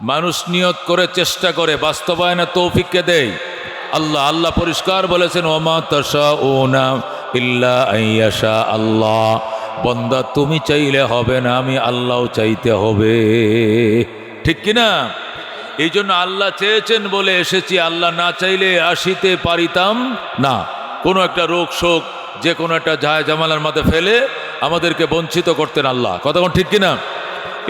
মানুষ নিয়ত করে চেষ্টা করে, বাস্তবায়নের তৌফিককে দেয় আল্লাহ। আল্লাহ পরিষ্কার বলেছেন, ওমা তাশাউনা ইল্লা আইয়াশা আল্লাহ, বান্দা তুমি চাইলে হবে না, আমি আল্লাহও চাইতে হবে। ঠিক কিনা? এই জন্য আল্লাহ চেয়েছেন বলে এসেছি, আল্লাহ না চাইলে আসিতে পারিতাম না। কোনো একটা রোগ শোক, যে কোনো একটা জায় জামালার মধ্যে ফেলে আমাদেরকে বঞ্চিত করতেন আল্লাহ। কথা কোন ঠিক কিনা?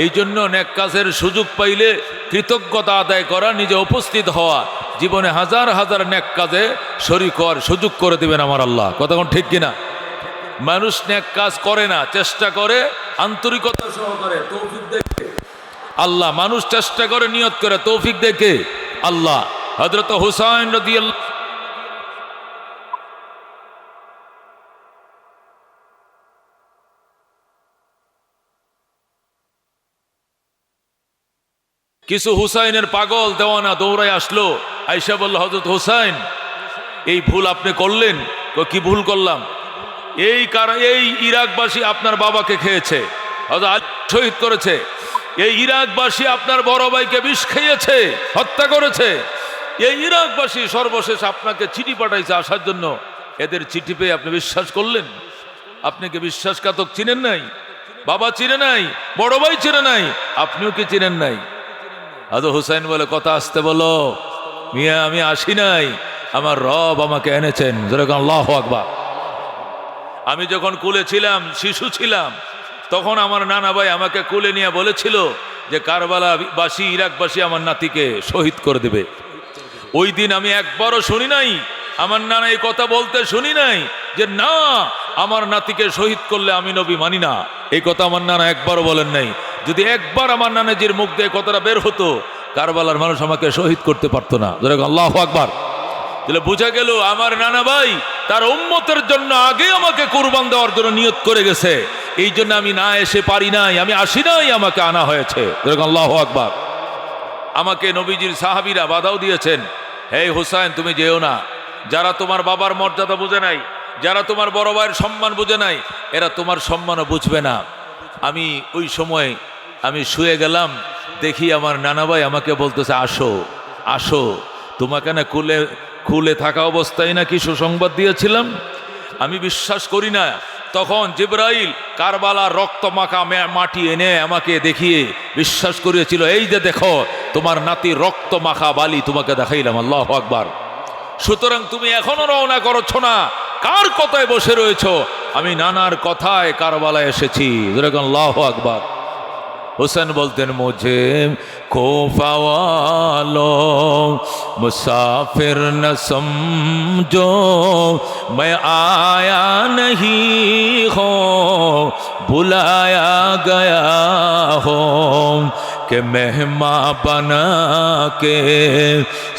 এই জন্য নেক কাজের সুযোগ পাইলে কৃতজ্ঞতা আদায় করা, নিজে উপস্থিত হওয়া, জীবনে হাজার হাজার নেক কাজে শরীক হওয়ার সুযোগ করে দিবেন আমার আল্লাহ। কথা কোন ঠিক কিনা? মানুষ নেক কাজ করে না, চেষ্টা করে আন্তরিকতা সহকারে, তৌফিক দেখে আল্লাহ। মানুষ চেষ্টা করে, নিয়ত করে, তৌফিক দেখে আল্লাহ। হযরত হুসাইন রাদিয়াল্লাহু কিছু হুসাইনের পাগল দেওয়ানা দৌড়ায় আসলো, আয়েশা বলল, হযরত হুসাইন এই ভুল আপনি করলেন। কি ভুল করলাম? এই ইরাকবাসী আপনার বাবাকে খেয়েছে, হযরত আলী শহীদ করেছে। এই ইরাকবাসী আপনার বড় ভাইকে বিষ খেয়েছে, হত্যা করেছে। এই ইরাকবাসী সর্বশেষ আপনাকে চিঠি পাঠাইছে আসার জন্য। এদের চিঠি পেয়ে আপনি বিশ্বাস করলেন? আপনি কি বিশ্বাসঘাতক চিনেন নাই? বাবা চিনে নাই, বড় ভাই চিনে নাই, আপনিও কি চিনেন নাই? হযরত হুসাইন বলে, কথা আসতে বলো মিয়া, আমি আসি নাই, আমার রব আমাকে এনেছেন। যেরকম আল্লাহু আকবার। আমি যখন কুলে ছিলাম, শিশু ছিলাম, তখন আমার নানা ভাই আমাকে কুলে নিয়ে বলেছিল যে কারবালাবাসী, ইরাকবাসী আমার নাতিকে শহীদ করে দেবে। ওই দিন আমি একবারও শুনি নাই, আমার নানা এই কথা বলতে শুনি নাই যে না, আমার নাতিকে শহীদ করলে আমি নবী মানি না। এই কথা আমার নানা একবারও বলেন নাই। যদি একবার আমার নানাজির মুখ দিয়ে কথাটা বের হতো, কারবালার মানুষ আমাকে শহীদ করতে পারতো না। যেরকম আল্লাহু আকবার। তাহলে বোঝা গেল আমার নানা ভাই তার উম্মতের জন্য আগে আমাকে কুরবান দেওয়ার জন্য নিয়ত করে গেছে। এই জন্য আমি না এসে পারি নাই, আমি আসি নাই, আমাকে আনা হয়েছে। যেরকম আল্লাহু আকবার। আমাকে নবীজির সাহাবীরা বাধাও দিয়েছেন, হে হুসাইন তুমি যেও না, যারা তোমার বাবার মর্যাদা বুঝে নাই, যারা তোমার বড় ভাইয়ের সম্মান বুঝে নাই, এরা তোমার সম্মানও বুঝবে না। আমি ওই সময় আমি শুয়ে গেলাম, দেখি আমার নানা ভাই আমাকে বলতেছে, আসো আসো, তোমাকে না খুলে থাকা অবস্থায় নাকি সুসংবাদ দিয়েছিলাম। আমি বিশ্বাস করি না। তখন জিবরাইল কারবালার রক্ত মাখা মাটি এনে আমাকে দেখিয়ে বিশ্বাস করিয়েছিল, এই যে দেখো তোমার নাতির রক্ত মাখা বালি তোমাকে দেখাইলাম। আল্লাহু আকবার। সুতরাং তুমি এখনো রওনা করছো না, কার কথায় বসে রয়েছো? আমি নানার কথায় কারবালায় এসেছি। যেরকম আল্লাহু আকবার। हुसैन बोलते हैं, मुझे कोफा वालों मुसाफिर न समझो, मैं आया नहीं हो, बुलाया गया हो, कि मेहमान बना के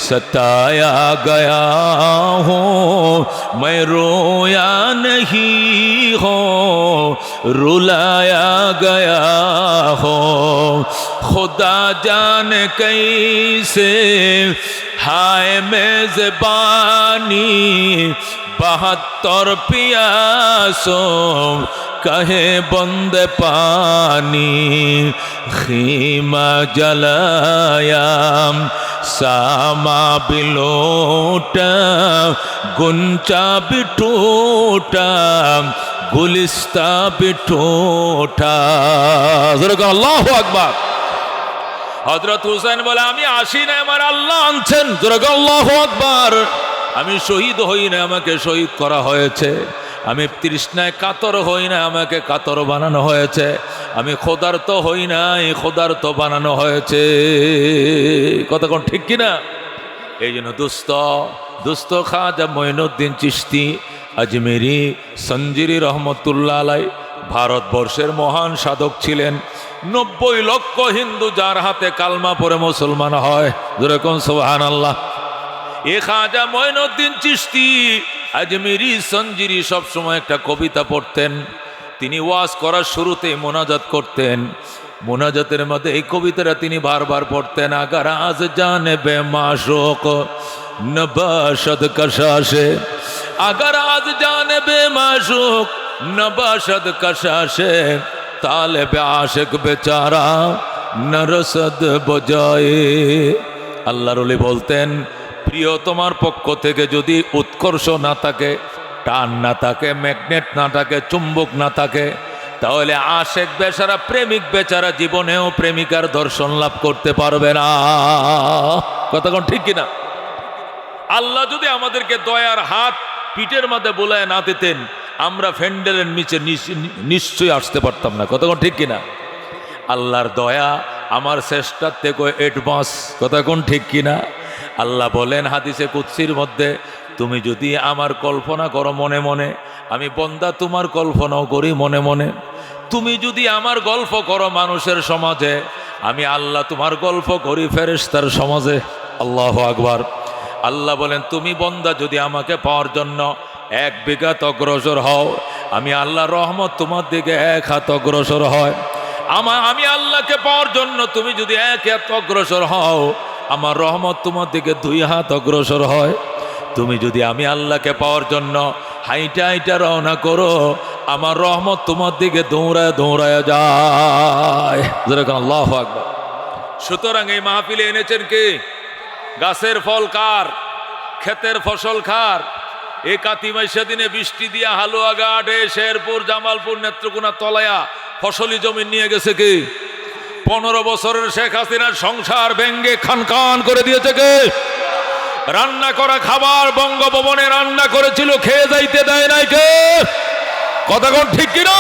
सताया गया हो, मैं रोया नहीं हो, रुलाया गया हो, खुदा जाने कैसे हाय मेज़बानी, 72 पियासों कहे बंद पानी, खीमा जलाया सामा भी लूटा, गुंचा भी टूटा, गुलिस्ता भी टूटा। আল্লাহু আকবার। হযরত হুসাইন বলে, আমি আসি না, আমার আল্লাহ আনছেন। আল্লাহু আকবার। আমি শহীদ হই না, আমাকে শহীদ করা হয়েছে। আমি তৃষ্ণায় কাতর হই না, আমাকে কাতর বানানো হয়েছে। আমি খোদার্ত হই না, এই খোদার্ত বানানো হয়েছে। কথা কোন ঠিক কিনা? এই জন্য দুস্থ খাজা মঈনুদ্দিন চিশতি আজমেরি সঞ্জিরি রহমতুল্লাহ আলাই ভারতবর্ষের মহান সাধক ছিলেন। 90 লক্ষ হিন্দু যার হাতে কালমা পড়ে মুসলমান হয়। যেরকম সুবহানাল্লাহ। এ খাজা মঈনুদ্দিন চিশতি আজমেরি সঞ্জিরি সবসময় একটা কবিতা পড়তেন। তিনি ওয়াজ করার শুরুতে মোনাজাত করতেন। মোনাজাতের মধ্যে এই কবিতাটা তিনি বারবার পড়তেন, আগার আজ জানে বে মাশুক নবাশদ কশাশে, আগার আজ জানে বে মাশুক নবাশদ কশাশে, তালেবে আশিক বেচারা নরসদ বজায়ে। আল্লাহর ওলি বলতেন, প্রিয় তোমার পক্ষ থেকে যদি উৎকর্ষ না থাকে, টান না থাকে, ম্যাগনেট না থাকে, চুম্বক না থাকে, তাহলে আশেক বেচারা, প্রেমিক বেচারা জীবনেও প্রেমিকার দর্শন লাভ করতে পারবে না। কথা কোন ঠিক কিনা? আল্লাহ যদি আমাদেরকে দয়ার হাত পিঠের মধ্যে বোলায় না দিতেন, আমরা ফ্যান্ডেলের নিচে নিশ্চয়ই আসতে পারতাম না। কথা কোন ঠিক কিনা? আল্লাহর দয়া আমার চেষ্টার থেকে অ্যাডভান্স। কথা কোন ঠিক কিনা? আল্লাহ বলেন হাদিসে কুদসির মধ্যে, তুমি যদি আমার কল্পনা করো মনে মনে, আমি বান্দা তোমার কল্পনাও করি মনে মনে। তুমি যদি আমার গল্প করো মানুষের সমাজে, আমি আল্লাহ তোমার গল্প করি ফেরেশতার সমাজে। আল্লাহু আকবার। আল্লাহ বলেন, তুমি বান্দা যদি আমাকে পাওয়ার জন্য 1 বিঘাত অগ্রসর হও, আমি আল্লাহর রহমত তোমার দিকে 1 হাত অগ্রসর হয়। আমি আল্লাহকে পাওয়ার জন্য তুমি যদি 1 হাত অগ্রসর হও, আমার রহমত তোমার দিকে 2 হাত অগ্রসর হয়। তুমি যদি আমি আল্লাহকে পাওয়ার জন্য হাইটা হাইটা রওনা করো, আমার রহমত তোমার দিকে দৌড়ায় দৌড়ায় যায়। যেরকম আল্লাহু আকবার। সুতরাং এই মাহফিলে এনেছেন কে? গাছের ফল কার? ক্ষেতের ফসল কার? এই কাতিমাইশা দিনে বৃষ্টি দিয়া হালুয়াঘাটে, শেরপুর, জামালপুর, নেত্রকোনা, তলায়া ফসলি জমি নিয়ে গেছে কে? 15 বছরের শেখ হাসিনার সংসার ভেঙ্গে খানখান করে দিয়েছে কে? রান্না করা খাবার বঙ্গভবনে রান্না করেছিল, খেয়ে যাইতে দেয় নাই কে? কথা কোন ঠিক কিনা?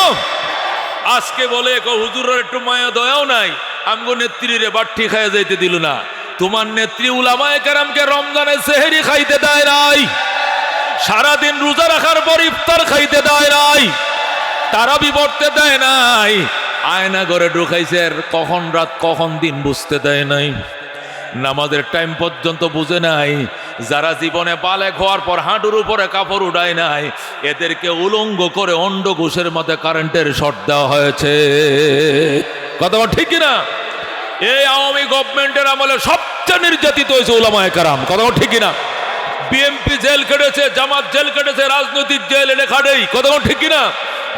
আজকে বলে হুজুরের একটু মায়া দয়াও নাই, আমগো নেত্রীরে বাট্টি খাইয়া যাইতে দিল না। তোমার নেত্রী উলামায়ে কেরামকে রমজানে সেহরি খাইতে দেয় নাই, সারাদিন রোজা রাখার পর ইফতার খাইতে দেয় নাই, তারাবি পড়তে দেয় নাই, আয়না ঘরে ঢুকাইছে, কখন রাত কখন দিন বুঝতে দেয় নাই, নামাজের টাইম পর্যন্ত বুঝে নাই। যারা জীবনে বালেক হওয়ার পর হাঁটুর উপরে কাপড় উঠায় নাই, এদেরকে উলঙ্গ করে অন্ডকোষের মধ্যে কারেন্টের শর্ট দেওয়া হয়েছে। কথা ঠিক কিনা? এই আওয়ামী গভর্নমেন্টের আমলে সবচেয়ে নির্যাতিত হয়েছে উলামায়ে কেরাম। কথা ঠিক কিনা? বিএনপি জেল কেটেছে, জামাত জেল কেটেছে, রাজনৈতিক জেল এনে খাটেই। কথা ঠিক কিনা?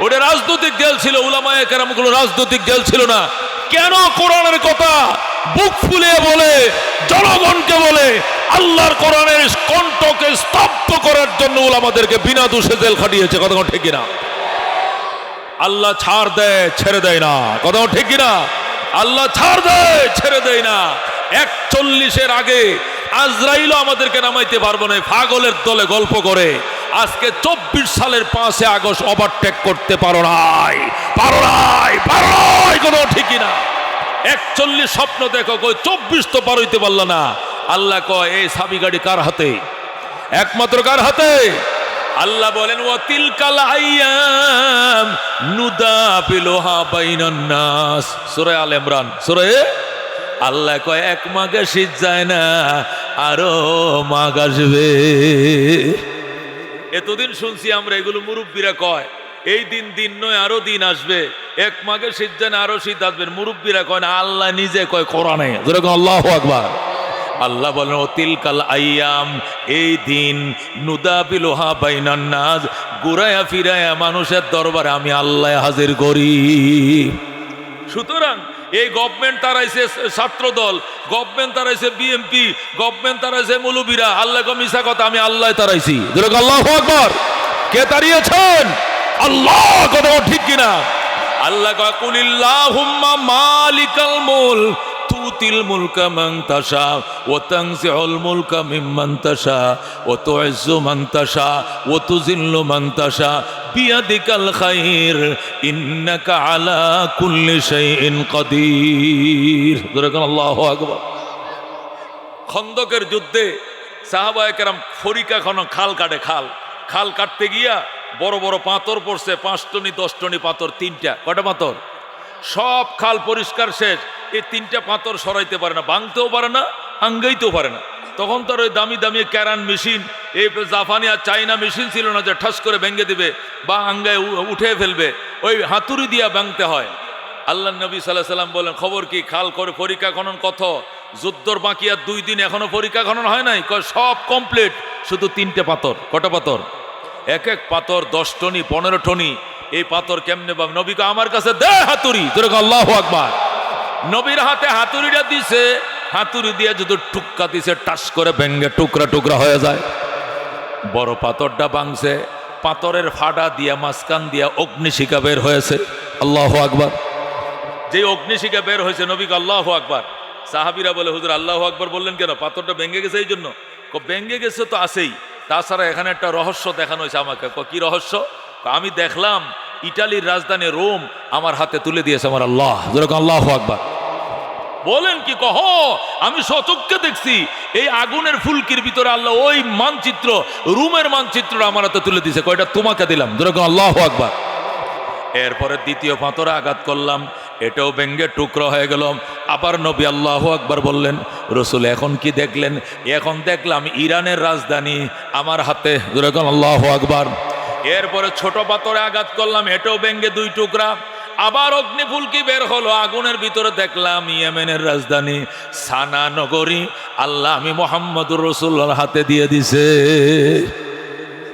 ওটা রাজনৈতিক জেল ছিল, উলামায়ে কেরামগুলো রাজনৈতিক জেল ছিল না। কেন কোরআনের কথা বুক ফুলিয়ে বলে, জনগণকে বলে, আল্লাহর কোরআনের কণ্ঠকে স্তব্ধ করার জন্য উলামাদেরকে বিনা দোষে জেল খাটিয়েছে। কথা ঠিক কিনা? আল্লাহ ছাড় দেয়, ছেড়ে দেয় না। কথা ঠিক কিনা? আল্লাহ ছাড় দেয়, ছেড়ে দেয় না। 41-এর আগে আজরাইলও আমাদেরকে নামাইতে পারবো না। পাগলের দলে গল্প করে আজকে 24 সালের 5 আগস্ট ওভারটেক করতে পারো নাই, পারো নাই, পারো নাই। কোনো ঠিক কিনা? 41 স্বপ্ন দেখো, কই 24 তো পার হইতে পারল না। আল্লাহ কয়, এই সাবি গাড়ি কার হাতে? একমাত্র কার হাতে? আল্লাহ বলেন, ওয়া তিলকাল আইয়াম নুদাবিলুহা বাইনান নাস। সূরা আল ইমরান। সূরা আল্লাহ কয়, 1 মাঘে শীত যায় না, আরো মাঘ আসবে। এতদিন শুনছি আমরা এগুলো, মুরব্বীরা কয় এই দিন দিন নয়, আরো দিন আসবে। 1 মাঘে শীত যায় না, আরো শীত আসবে। মুরব্বীরা কয় না, আল্লাহ নিজে কয় কোরআনে। যেরকম আল্লাহু আকবার। আল্লাহ বলেন, ও তিলকাল আইয়াম, এই দিন নুদাবিলুহা বাইনান নাস, ঘুরায়া ফিরায়া মানুষের দরবারে আমি আল্লাহ হাজির করি। সুতরাং এই গভর্নমেন্ট তারাইছে ছাত্র দল, গভর্নমেন্ট তারাইছে বিএনপি, গভর্নমেন্ট তারাইছে মৌলবীরা। আল্লাহ মিশা কথা, আমি আল্লাহ তারাইছি। আল্লাহু আকবার। কে তাড়িয়েছেন? আল্লাহ। কথা ঠিক কিনা? আল্লাহ কয়, কুলিল্লাহুম্মা মালিকাল মুলক তুতিল মুলকা মান তাশা ওয়া তানজিউল মুলকা মিম্মান তাশা ওয়া তুইজ্জু মান তাশা ওয়া তুযিল্লু মান তাশা বিয়াদিকাল খায়র ইন্নাকা আলা কুল্লি শাইইন কাদির। আল্লাহু আকবার। খন্দকের যুদ্ধে সাহাবায়ে কেরাম ফরিকা খাল কাটে, খাল কাটতে গিয়া বড় বড় পাথর পড়ছে, 5 টনি 10 টনি পাথর, 3টা। কয়টা পাথর? সব খাল পরিষ্কার শেষ, এই 3টা পাথর সরাইতে পারে না, ভাঙতেও পারে না, আঙ্গাইতেও পারে না। তখন তার ওই দামি দামি ক্যারান মেশিন, এই জাপানি আর চাইনা মেশিন ছিল না যে ঠাস করে ভেঙে দিবে বা আঙ্গায় উঠে ফেলবে, ওই হাতুড়ি দিয়া ভাঙতে হয়। আল্লাহ নবী সাল্লাল্লাহু আলাইহি সাল্লাম বলেন, খবর কি? খাল করে পরীক্ষা খনন কত? যুদ্ধর বাকি আর 2 দিন, এখনো পরীক্ষা খনন হয় নাই। সব কমপ্লিট, শুধু 3টে পাথর। কটা পাথর? এক পাথর 10 টনি 15 টনি। এই পাথর কেমনে বা? নবী কয়, আমার কাছে দে হাতুড়ি। আল্লাহু আকবার। নবীর হাতে হাতুড়িটা দিছে, হাতুড়ি দিয়ে যদি টুক্কা দিছে টাস করে ভেঙ্গে টুকরা টুকরা হয়ে যায়। বড় পাথরটা ভাঙছে, পাথরের ফাটা দিয়া মাঝখান দিয়া অগ্নিশিখা বের হয়েছে। আল্লাহু আকবার। যে অগ্নিশিখা বের হয়েছে নবীকে আল্লাহু আকবার। সাহাবীরা বলে হুজুর আল্লাহু আকবার বললেন কেন? পাথরটা ভেঙে গেছে এই জন্য? ভেঙে গেছে তো আছেই, তাছাড়া এখানে একটা রহস্য দেখানো হয়েছে আমাকে। কি রহস্য? আমি দেখলাম ইটালির রাজধানী রোম আমার হাতে তুলে দিয়েছে আমার আল্লাহ। যেরকম আল্লাহু আকবার বলেন কি কহ, আমি সচক্ষে দেখছি এই আগুনের ফুলকির ভিতরে আল্লাহ ওই মানচিত্র, রুমের মানচিত্রটা আমার হাতে তুলে দিয়েছে। কয়টা তোমাকে দিলাম। যেরকম আল্লাহু আকবার। এরপরে দ্বিতীয় পাথরে আঘাত করলাম, এটাও ভেঙ্গে টুকরো হয়ে গেল। আবার নবী আল্লাহু আকবার বললেন। রসুল এখন কি দেখলেন? এখন দেখলাম ইরানের রাজধানী আমার হাতে। যেরকম আল্লাহু আকবার। এরপরে ছোট পাথরে আঘাত করলাম, এটাও ভেঙ্গে দুই টুকরা। আবার অগ্নিফুলকি বের হলো, আগুনের ভিতরে দেখলাম ইয়েমেনের রাজধানী সানা নগরী আল্লাহ আমি মুহাম্মদুর রাসূলুল্লাহর হাতে দিয়ে দিছে।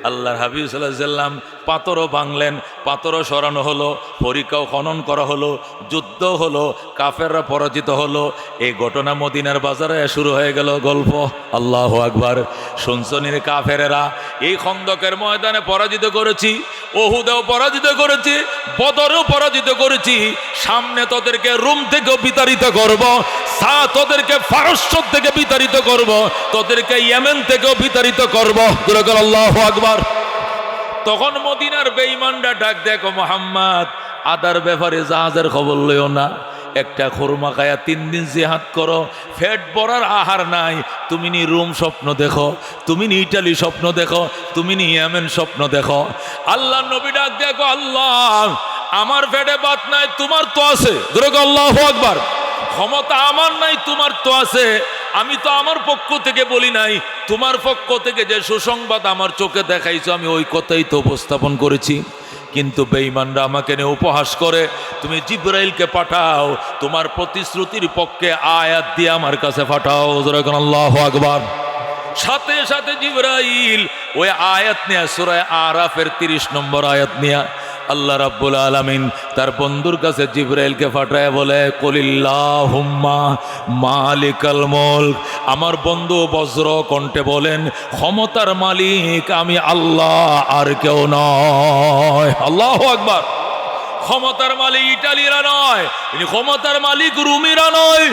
আল্লাহর হাবিব সাল্লাল্লাহু আলাইহি সাল্লাম পাথরও ভাঙলেন, পাথরও সরানো হলো, পরীক্ষাও খনন করা হলো, যুদ্ধ হলো, কাফেররা পরাজিত হলো। এই ঘটনা মদিনার বাজারে শুরু হয়ে গেল গল্প। আল্লাহু আকবার। শুনছনির কাফেরেরা এই খন্দকের ময়দানে পরাজিত করেছি, ওহুদেও পরাজিত করেছি, বদরেও পরাজিত করেছি। সামনে তোদেরকে রোম থেকেও বিতাড়িত করব, তোদেরকে ফারস্য থেকে বিতাড়িত করব, তোদেরকে ইয়েমেন থেকেও বিতাড়িত করব। আল্লাহু আকবার। তখন মদিনার বেঈমানরা ডাক দেখো মুহাম্মদ আদার ব্যাপারে জাহাজের খবর লইও না, একটা খুরমা খায়া 3 দিন জিহাদ করো, পেট ভরার আহার নাই। তুমি নি রোম স্বপ্ন দেখো, তুমি নি ইটালি স্বপ্ন দেখো, তুমি নি ইয়েমেন স্বপ্ন দেখো। আল্লাহ নবী ডাক দেখো, আল্লাহ আমার পেটে ভাত নাই, তোমার তো আছে। আল্লাহু আকবার। ক্ষমতা আমার নাই, তোমার তো আছে। আমি তো আমার পক্ষ থেকে বলি নাই, তোমার পক্ষ থেকে যে সুসংবাদ আমার চোখে দেখাইছো আমি ওই কথাই তো উপস্থাপন করেছি। কিন্তু বেঈমানরা আমাকে নিয়ে উপহাস করে। তুমি জিবরাইলকে পাঠাও, তোমার প্রতিশ্রুতির পক্ষে আয়াত দিয়ে আমার কাছে পাঠাও। আল্লাহু আকবার। সাথে সাথে জিবরাইল ওই আয়াত নিয়ে সূরা আরাফের 30 নম্বর আয়াত নিয়ে আল্লাহ রাব্বুল আলামিন তার বন্ধুর কাছে জিবরাইলকে পাঠায় বলে, কুলিল্লাহুম্মা মালিকাল মুলক। আমার বন্ধু বজ্র কণ্ঠে বলেন, ক্ষমতার মালিক আমি আল্লাহ, আর কেউ নয়। আল্লাহু আকবার। ক্ষমতার মালিক ইটালিরা নয়, ক্ষমতার মালিক রুমিরা নয়,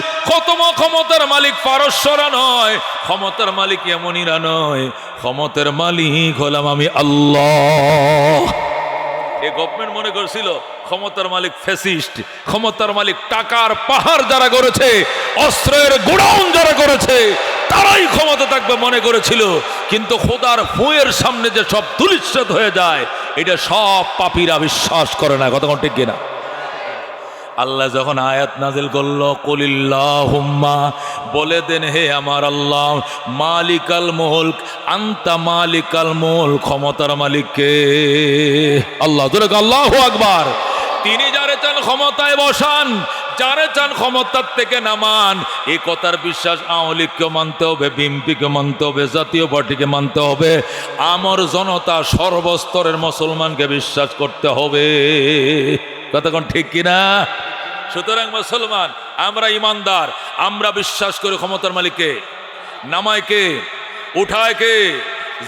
ক্ষমতার মালিক পারস্যরা নয়, ক্ষমতার মালিক ইয়েমনিরা নয়, ক্ষমতার মালিক হলাম আমি আল্লাহ। এই গভর্নমেন্ট মনে করছিল ক্ষমতার মালিক ফ্যাসিস্ট, ক্ষমতার মালিক টাকার পাহাড় যারা করেছে, অস্ত্রের গোডাউন যারা করেছে তারাই ক্ষমতা থাকবে মনে করেছিল। কিন্তু খোদার ফুঁয়ের সামনে যে সব ধূলিসাৎ হয়ে যায় এটা সব পাপীরা বিশ্বাস করে না। কতক্ষণ ঠিক কিনা? আল্লাহ যখন আয়াত নাজিল করলো, কুলিল্লাহুম্মা বলে দেন হে আমার আল্লাহ, মালিকাল মুলক আনতা মালিকাল মুলক, ক্ষমতার মালিক কে? আল্লাহ। আল্লাহু আকবার। তিনি যারে চান ক্ষমতায় বসান, যারে চান ক্ষমতার থেকে নামান। এই কথার বিশ্বাস আওয়ামী লীগকে মানতে হবে, বিএনপিকে মানতে হবে, জাতীয় পার্টিকে মানতে হবে, আমর জনতা সর্বস্তরের মুসলমানকে বিশ্বাস করতে হবে। কতক্ষণ ঠিক কিনা? সুতরাং মুসলমান আমরা ইমানদার, আমরা বিশ্বাস করি ক্ষমতার মালিককে। নামায় কে? উঠায় কে?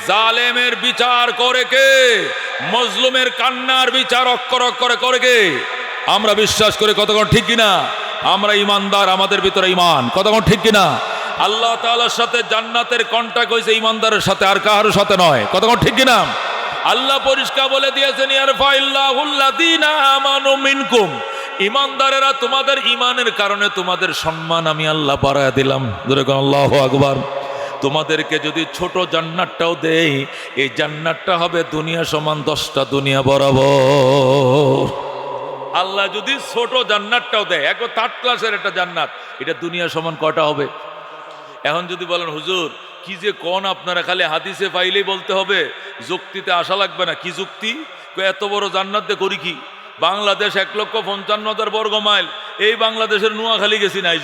জালেমের বিচার করে কে? মজলুমের কান্নার বিচার অক্ষর অক্ষরে করে কে? আমরা বিশ্বাস করি। কতক্ষণ ঠিক কিনা? আমরা ইমানদার, আমাদের ভিতরে ইমান। কতক্ষণ ঠিক কিনা? আল্লাহ তাআলার সাথে জান্নাতের কন্ট্রাক্ট হয়েছে ইমানদারের সাথে, আর কারোর সাথে নয়। কতক্ষণ ঠিক কিনা? আল্লাহ পরিষ্কার বলে দিয়েছেন, ইয়ারফাইল্লাহুল্লাযীনা আমানু মিনকুম, ইমানদারেরা তোমাদের ইমানের কারণে তোমাদের সম্মান আমি আল্লাহ বাড়ায় দিলাম। আল্লাহু আকবার। তোমাদেরকে যদি ছোট জান্নাতটাও দেই, এই জান্নাতটা হবে দুনিয়া সমান 10টা দুনিয়া বরাবর। আল্লাহ যদি ছোট জান্নাতটাও দেয়, এক 3rd ক্লাসের একটা জান্নাত, এটা দুনিয়া সমান কয়টা হবে? এখন যদি বলেন হুজুর কি যে কোন আপনারা খালি হাদিসে পাইলেই বলতে হবে, যুক্তিতে আসা লাগবে না। কি যুক্তি? এত বড় জান্নাত দিয়ে করি কি? বাংলাদেশ 1,55,000 বর্গ মাইল। এই বাংলাদেশের নোয়াখালী গেছি নাই,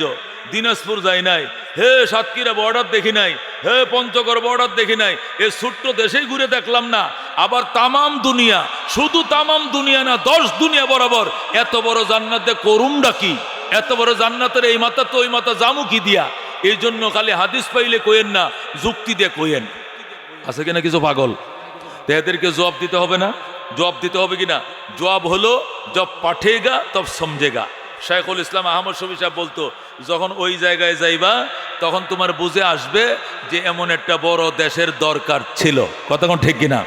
দিনাজপুর যাই নাই, হে সাতক্ষীরা বর্ডার দেখি নাই, হে পঞ্চগড় বর্ডার দেখি নাই। এই ছোট্ট দেশেই ঘুরে দেখলাম না। আবার তামাম দুনিয়া, শুধু তামাম দুনিয়া না 10 দুনিয়া বরাবর এত বড় জান্নাতে করুমটা কি? এত বড় জান্নাতের এই মাথা তো ওই মাথা জামু কি দিয়া? এই জন্য খালি হাদিস পাইলে কইেন না, যুক্তি দিয়ে কইেন। আছে কিনা কিছু পাগল? তো এদেরকে জবাব দিতে হবে না? জবাব দিতে হবে কিনা? জবাব হলো জব পাঠেগা তব সমঝেগা। শাইখুল ইসলাম আহমদ শফী সাহেব বলতো, যখন ওই জায়গায় যাইবা তখন তোমার বুঝে আসবে যে এমন একটা বড় দেশের দরকার ছিল। কতক্ষণ ঠিক কিনা?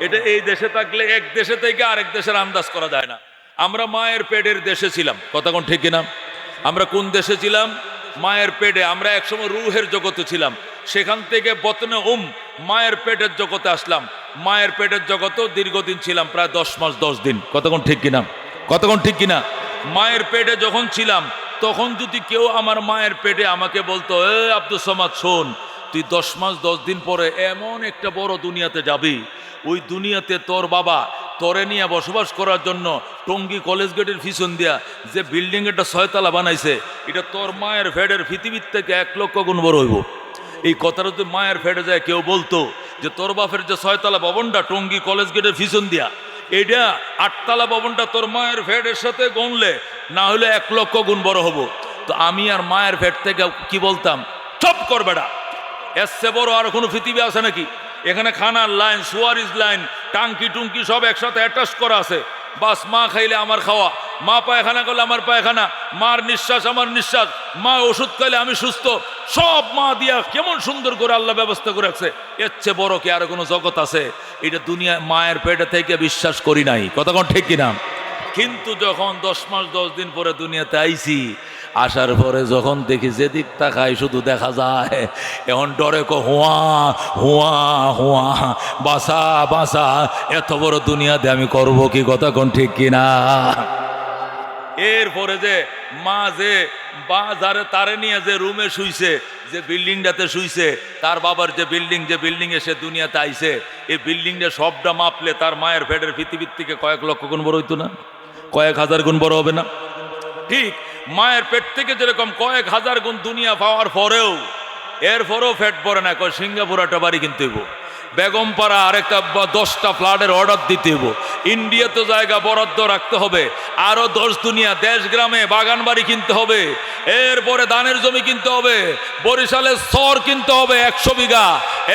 এটা এই দেশে থাকলে এক দেশে থেকে আরেক দেশের আন্দাজ করা যায় না। আমরা মায়ের পেটের দেশে ছিলাম। কতক্ষণ ঠিক কিনা? আমরা কোন দেশে ছিলাম? মায়ের পেটে। আমরা একসময় রুহের জগতে ছিলাম, সেখান থেকে বতনে মায়ের পেটের জগতে আসলাম। মায়ের পেটের জগতেও দীর্ঘদিন ছিলাম, প্রায় 10 মাস 10 দিন। কতক্ষণ ঠিক কিনা? কতক্ষণ ঠিক কিনা? মায়ের পেটে যখন ছিলাম তখন যদি কেউ আমার মায়ের পেটে আমাকে বলতো, এ আব্দুস সামাদ শোন, তুই 10 মাস 10 দিন পরে এমন একটা বড় দুনিয়াতে যাবি, ওই দুনিয়াতে তোর বাবা তোরে নিয়ে বসবাস করার জন্য টঙ্গী কলেজ গেটের পিছন দিয়া যে বিল্ডিং একটা 6 তলা বানাইছে, এটা তোর মায়ের ফেডের পৃথিবীর থেকে 1 লক্ষ গুণ বড় হইব। এই কথাটা যদি মায়ের ফেডে যায় কেউ বলতো যে তোর বাপের যে 6 তলা ভবনটা টঙ্গী কলেজ গেটের পিছন দিয়া, এইটা 8 তলা ভবনটা তোর মায়ের ফেডের সাথে গণলে না হলে 1 লক্ষ গুণ বড় হবো। তো আমি আর মায়ের ফেড থেকে কি বলতাম, চপ কর বেটা, এর চেয়ে বড় আর কোনো পৃথিবী আছে নাকি? এখানে খানার লাইন, সুয়ারিজ লাইন, টাঙ্কি টুঙ্কি সব একসাথে অ্যাটাচ করা আছে। বাস মা খাইলে আমার খাওয়া, মা পায়খানা করলে আমার পায়খানা, মার নিঃশ্বাস আমার নিঃশ্বাস, মা ওষুধ খাইলে আমি সুস্থ, সব মা দিয়া কেমন সুন্দর করে আল্লাহ ব্যবস্থা করে রাখছে। এর চেয়ে বড় কি আর কোনো জগৎ আছে? এটা দুনিয়া মায়ের পেটে থেকে বিশ্বাস করি নাই। কতক্ষণ ঠিক কিনা? কিন্তু যখন 10 মাস 10 দিন পরে দুনিয়াতে আইছি, আসার পরে যখন দেখি যেদিক তাকাই শুধু দেখা যায় এখন ডরে হুয়া হুয়া হুয়া, বাসা বাসা, এত বড় দুনিয়াতে আমি করব কি? কতক্ষণ ঠিক কিনা? এরপরে যে মা যে যারে তারে নিয়ে যে রুমে শুইছে, যে বিল্ডিংটাতে শুইছে, তার বাবার যে বিল্ডিং এ সে দুনিয়াতে আইছে, এই বিল্ডিংটা সবটা মাপলে তার মায়ের পেটের পৃথিবীর থেকে কয়েক লক্ষ গুণ বড় হইতো না? কয়েক হাজার গুণ বড় হবে না? ঠিক মায়ের পেট থেকে যেরকম কয়েক হাজার গুণ দুনিয়া পাওয়ার পরেও এরপরেও পেট পড়ে না। সিঙ্গাপুর একটা বাড়ি কিনতে হইব, বেগমপাড়া আরেকটা 10টা ফ্ল্যাটের অর্ডার দিতে হইব, ইন্ডিয়াতে জায়গা বরাদ্দ রাখতে হবে, আরো 10 দুনিয়া দেশ গ্রামে বাগান বাড়ি কিনতে হবে, এরপরে ধানের জমি কিনতে হবে, বরিশালের স্তর কিনতে হবে 100 বিঘা,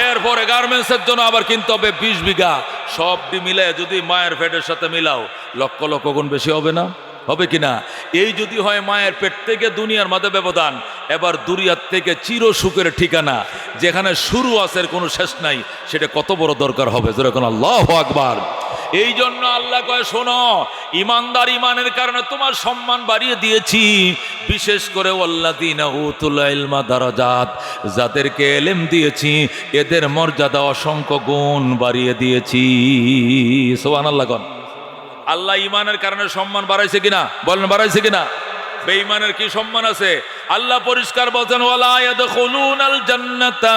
এরপরে গার্মেন্টসের জন্য আবার কিনতে হবে 20 বিঘা। সবটি মিলে যদি মায়ের পেটের সাথে মিলাও লক্ষ লক্ষ গুণ বেশি হবে না? হবে কিনা? এই যদি হয় মায়ের পেট থেকে দুনিয়ার মাঝে ব্যবধান, এবার দুনিয়ার থেকে চির সুখের ঠিকানা যেখানে শুরু আছে কোনো শেষ নাই, সেটা কত বড় দরকার হবে? যেরকম আল্লাহু আকবার। এই জন্য আল্লাহ কয়, শোনো, ইমানদার ইমানের কারণে তোমার সম্মান বাড়িয়ে দিয়েছি, বিশেষ করে ওয়াল্লাযীনা উতুল ইলমা দারাজাত, যাদেরকে ইলম দিয়েছি এদের মর্যাদা অসংখ্য গুণ বাড়িয়ে দিয়েছি। সুবহানাল্লাহ। কোন আল্লাহ ইমানের কারণে সম্মান বাড়াইছে কিনা? বলেন বাড়াইছে কিনা? বেঈমানের কি সম্মান আছে? আল্লাহ পরিষ্কার বলেন, ওয়ালা ইয়াদখুলুনাল জান্নাতা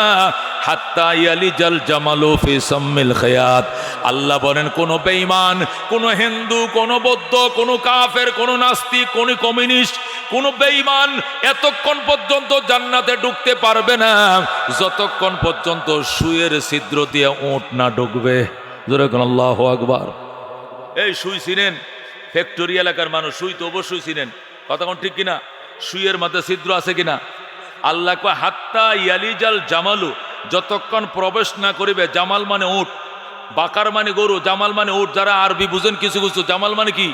হাত্তা ইয়ালিজাল জামালু ফি সাম্মিল খিয়াত। আল্লাহ বলেন, কোন বেঈমান, কোন হিন্দু, কোন বৌদ্ধ, কোন কাফের, কোন নাস্তিক, কোন কমিউনিস্ট, কোন বেঈমান এতক্ষণ পর্যন্ত জান্নাতে ঢুকতে পারবে না যতক্ষণ পর্যন্ত সুইয়ের ছিদ্র দিয়ে উট না ঢুকবে। জোরে কোন আল্লাহু আকবার। এই সুই চিনেন? ফ্যাক্টরি এলাকার মানুষ সুই তো অবশ্যই চিনেন। কতক্ষণ ঠিক কিনা? সুইয়ের মধ্যে ছিদ্র আছে কিনা? আল্লাহ কয়, হাত্তা ইয়ালিজাল জামালু, যতক্ষণ প্রবেশ না করিবে। জামাল মানে উট, বাকার মানে গরু, জামাল মানে উট। যারা আরবি বুঝেন কিছু কিছু, জামাল মানে কি?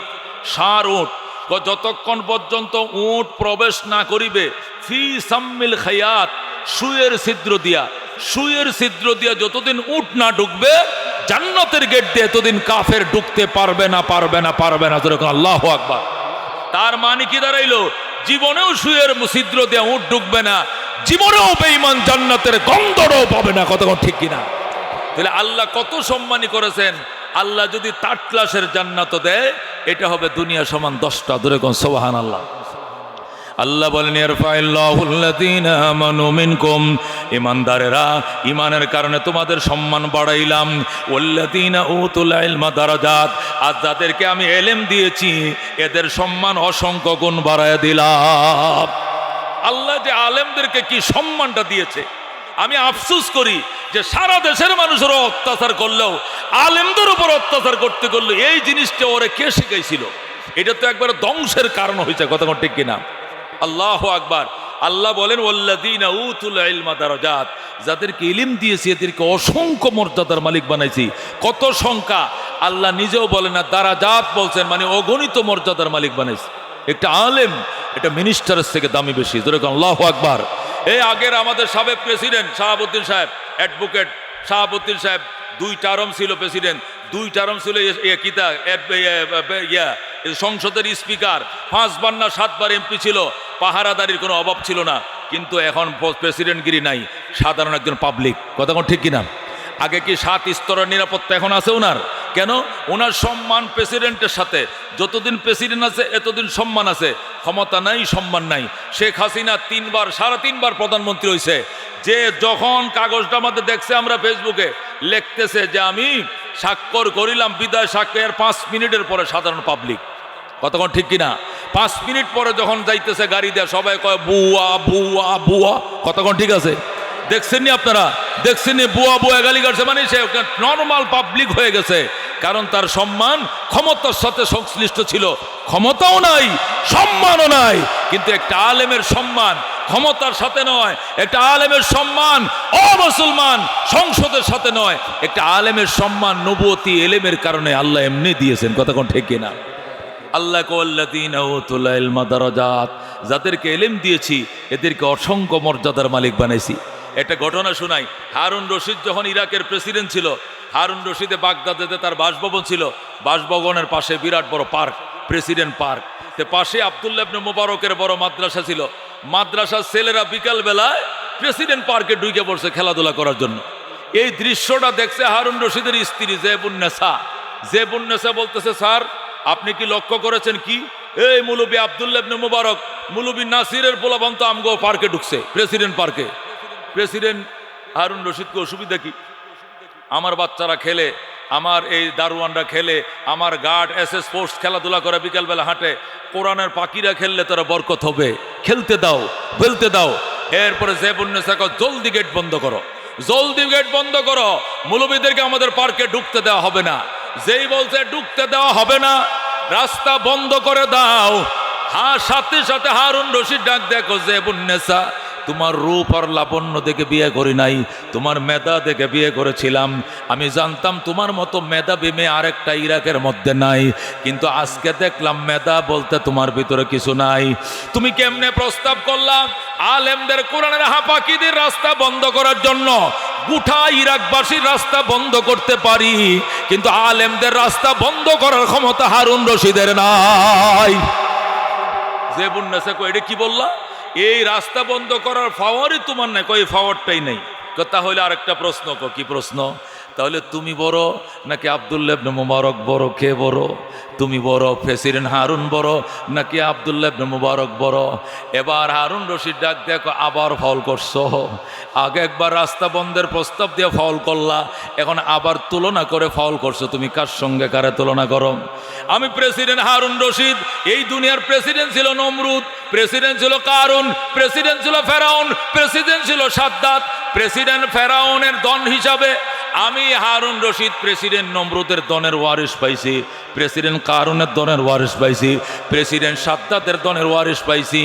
ষাঁড়, উট। যতক্ষণ পর্যন্ত উট প্রবেশ না করিবে ফি সাম্মিল খিয়াত, সুইয়ের ছিদ্র দিয়া, সুইয়ের ছিদ্র দিয়া যতদিন উট না ঢুকবে জান্নাতের গেট দিয়ে এতদিন কাফের ঢুকতে পারবে না, পারবে না, পারবে না। যেরকম আল্লাহু আকবার। তার মানে কি দাঁড়াইলো? জীবনেও সুইয়ের ছিদ্র দিয়ে উট ঢুকবে না, জীবনেও বেঈমান জান্নাতের গন্ধটাও পাবে না। কতক্ষণ ঠিক কিনা? তাহলে আল্লাহ কত সম্মানী করেছেন। আল্লাহ যদি 3rd ক্লাসের জান্নাত দেয়, এটা হবে দুনিয়া সমান 10টা। ধরে কোন সুবহানাল্লাহ। আল্লাহ বলেন, ইয়ারফাইল্লাহুল্লাযীনা আমানু মিনকুম, ইমানদারেরা ইমানের কারণে তোমাদের সম্মান বাড়াইলাম, ওয়াল্লাযীনা উতুল ইলমা দারাজাত, আর যাদেরকে আমি ইলম দিয়েছি এদের সম্মান অসংখ্য গুণ বাড়ায় দিলাম। আল্লাহ যে আলেমদেরকে কি সম্মানটা দিয়েছে, আমি আফসোস করি যে সারা দেশের মানুষেরও অত্যাচার করলেও আলেমদের উপর অত্যাচার করতে করলে এই জিনিসটা ওরে কে শিখাইছিল? এটা তো একবার ধ্বংসের কারণ হয়েছে। কতক্ষণ ঠিক কিনা? আল্লাহু আকবার। আল্লাহ বলেন ওয়াল্লাযীনা উতুল ইলমা দারাজাত, যাদেরকে ইলম দিয়েছি এদেরকে অসংখ্য মর্যাদার মালিক বানাইছি। কত সংখ্যা আল্লাহ নিজেও বলেন না, দারাজাত বলছেন, মানে অগণিত মর্যাদার মালিক বানাইছি। একটা আলেম এটা মিনিস্টারের থেকে দামি বেশি। যেরকম আল্লাহু আকবার। এই আগের আমাদের সাবেক প্রেসিডেন্ট শাহাবুদ্দিন সাহেব, অ্যাডভোকেট শাহাবুদ্দিন সাহেব 2 টার্ম ছিল প্রেসিডেন্ট, 2 টার্ম ছিল সংসদের স্পিকার, 5 বার না 7 বার এমপি ছিল, পাহারাদারির কোনো অভাব ছিল না। কিন্তু এখন প্রেসিডেন্টগিরি নাই, সাধারণ একজন পাবলিক। কথা কোন ঠিক কিনা? আগে কি 7 স্তরের নিরাপত্তা এখন আছে ওনার? কেন? ওনার সম্মান প্রেসিডেন্টের সাথে, যতদিন প্রেসিডেন্ট আছে এতদিন সম্মান আছে। ক্ষমতা নাই, সম্মান নাই। শেখ হাসিনা 3 বার 3.5 বার প্রধানমন্ত্রী হয়েছে, যে যখন কাগজটা আমাদের দেখছে আমরা ফেসবুকে লিখতেছে যে আমি স্বাক্ষর করিলাম বিদায় সাক্ষর 5 মিনিটের পরে সাধারণ পাবলিক। কতক্ষণ ঠিক কিনা? 5 মিনিট পরে যখন যাইতেছে গাড়ি দেয়া সবাই কয় বুয়া বুয়া বুয়া। কতক্ষণ ঠিক আছে? দেখছেননি আপনারা? দেখছেননি? বুয়া বুয়া গালি কাটছে, মানে সে নর্মাল পাবলিক হয়ে গেছে। কারণ তার সম্মান ক্ষমতার সাথে সংশ্লিষ্ট ছিল। ক্ষমতাও নাই, সম্মানও নাই। কিন্তু একটা আলেমের সম্মান ক্ষমতার সাথে নয়, একটা আলেমের সম্মান অমুসলমান সংসদের সাথে নয়। একটা আলেমের সম্মান নবুয়তি এলেমের কারণে আল্লাহ এমনি দিয়েছেন। কথা কোন ঠিক কিনা? আল্লাহ ওয়াল্লাযীনা উতুল ইলমা দারাজাত, যাদেরকে এলেম দিয়েছি এদেরকে অসংখ্য মর্যাদার মালিক বানাইছি। একটা ঘটনা শোনাই। হারুন রশিদ যখন ইরাকের প্রেসিডেন্ট ছিল, হারুন রশিদে বাগদাদেতে তার বাসভবন ছিল। বাসভবনের পাশে বিরাট বড় পার্ক, প্রেসিডেন্ট পার্ক। তে পাশে আব্দুল্লাহ ইবনে মুবারকের বড় মাদ্রাসা ছিল। মাদ্রাসার ছেলেরা বিকাল বেলায় প্রেসিডেন্ট পার্কে ঢুকে পড়ছে খেলাধুলা করার জন্য। এই দৃশ্যটা দেখছে হারুন রশিদের স্ত্রী জেবুন্নেসা। জেবুন্নেসা বলতেছে, স্যার আপনি কি লক্ষ্য করেছেন কি? এই মুলবি আব্দুল্লাহ ইবনে মুবারক, মুলবি নাসিরের পোলাপান তো আমগো পার্কে ঢুকছে, প্রেসিডেন্ট পার্কে। প্রেসিডেন্ট হারুন রশিদকে অসুবিধা কি? আমার বাচ্চারা খেলে, আমার এই দারোয়ানরা খেলে, আমার গার্ড এসএস ফোর্স খেলাধুলা করে, বিকালবেলা হাঁটে। কোরআনের পাখিরা খেললে তারা বরকত হবে, খেলতে দাও, খেলতে দাও। এরপরে জেবুন্নেসা কয় জলদি গেট বন্ধ করো, জলদি গেট বন্ধ করো, মুলবিদেরকে আমাদের পার্কে ঢুকতে দেওয়া হবে না। যেই বলছে ঢুকতে দেওয়া হবে না, রাস্তা বন্ধ করে দাও, সাথে সাথে হারুন রশিদ ডাক দেখো, জেবুন্নেসা তোমার রূপ আর লাবণ্য দেখে বিয়ে করি নাই, তোমার মেধা দেখে বিয়ে করেছিলাম। আমি জানতাম তোমার মতো মেধাবী মেয়ে আরেকটা ইরাকের মধ্যে নাই, কিন্তু আজকে দেখলাম মেধা বলতে তোমার ভিতরে কিছু নাই। তুমি কেমনে প্রস্তাব করলাম আলেমদের কোরআনের হাফাকিদের রাস্তা বন্ধ করার জন্য? গোটা ইরাকবাসীর রাস্তা বন্ধ করতে পারি, কিন্তু আলেমদের রাস্তা বন্ধ করার ক্ষমতা হারুন রশিদের নাই। জেবুন্নেসা কই এটা কি বললা? এই রাস্তা বন্ধ করার পাওয়ারই তোমার নাই। কই পাওয়ারটাই নেই। তাহলে আরেকটা প্রশ্ন, কি প্রশ্ন? তাহলে তুমি বড় নাকি আব্দুল্লাহ ইবনে মুবারক বড়? কে বড়? তুমি বড়, প্রেসিডেন্ট হারুন বড় নাকি আব্দুল্লাহ ইবনে মুবারক বড়? এবার হারুন রশিদ ডাক দেখো, আবার ফাউল করছো। আগে একবার রাস্তা বন্ধের প্রস্তাব দিয়ে ফাউল করলা, এখন আবার তুলনা করে ফাউল করছো। তুমি কার সঙ্গে কারে তুলনা করো? আমি প্রেসিডেন্ট হারুন রশিদ। এই দুনিয়ার প্রেসিডেন্ট ছিল নমরুদ, প্রেসিডেন্ট ছিল কারুন, প্রেসিডেন্ট ছিল ফেরাউন, প্রেসিডেন্ট ছিল সাদ্দাত। প্রেসিডেন্ট ফেরাউনের দন হিসাবে আমি হারুন রশিদ প্রেসিডেন্ট নমরুদের দনের ওয়ারিশ পাইছি, প্রেসিডেন্ট কারুনের দনের ওয়ারিশ পাইছি, প্রেসিডেন্ট সাদ্দাতের দনের ওয়ারিশ পাইছি।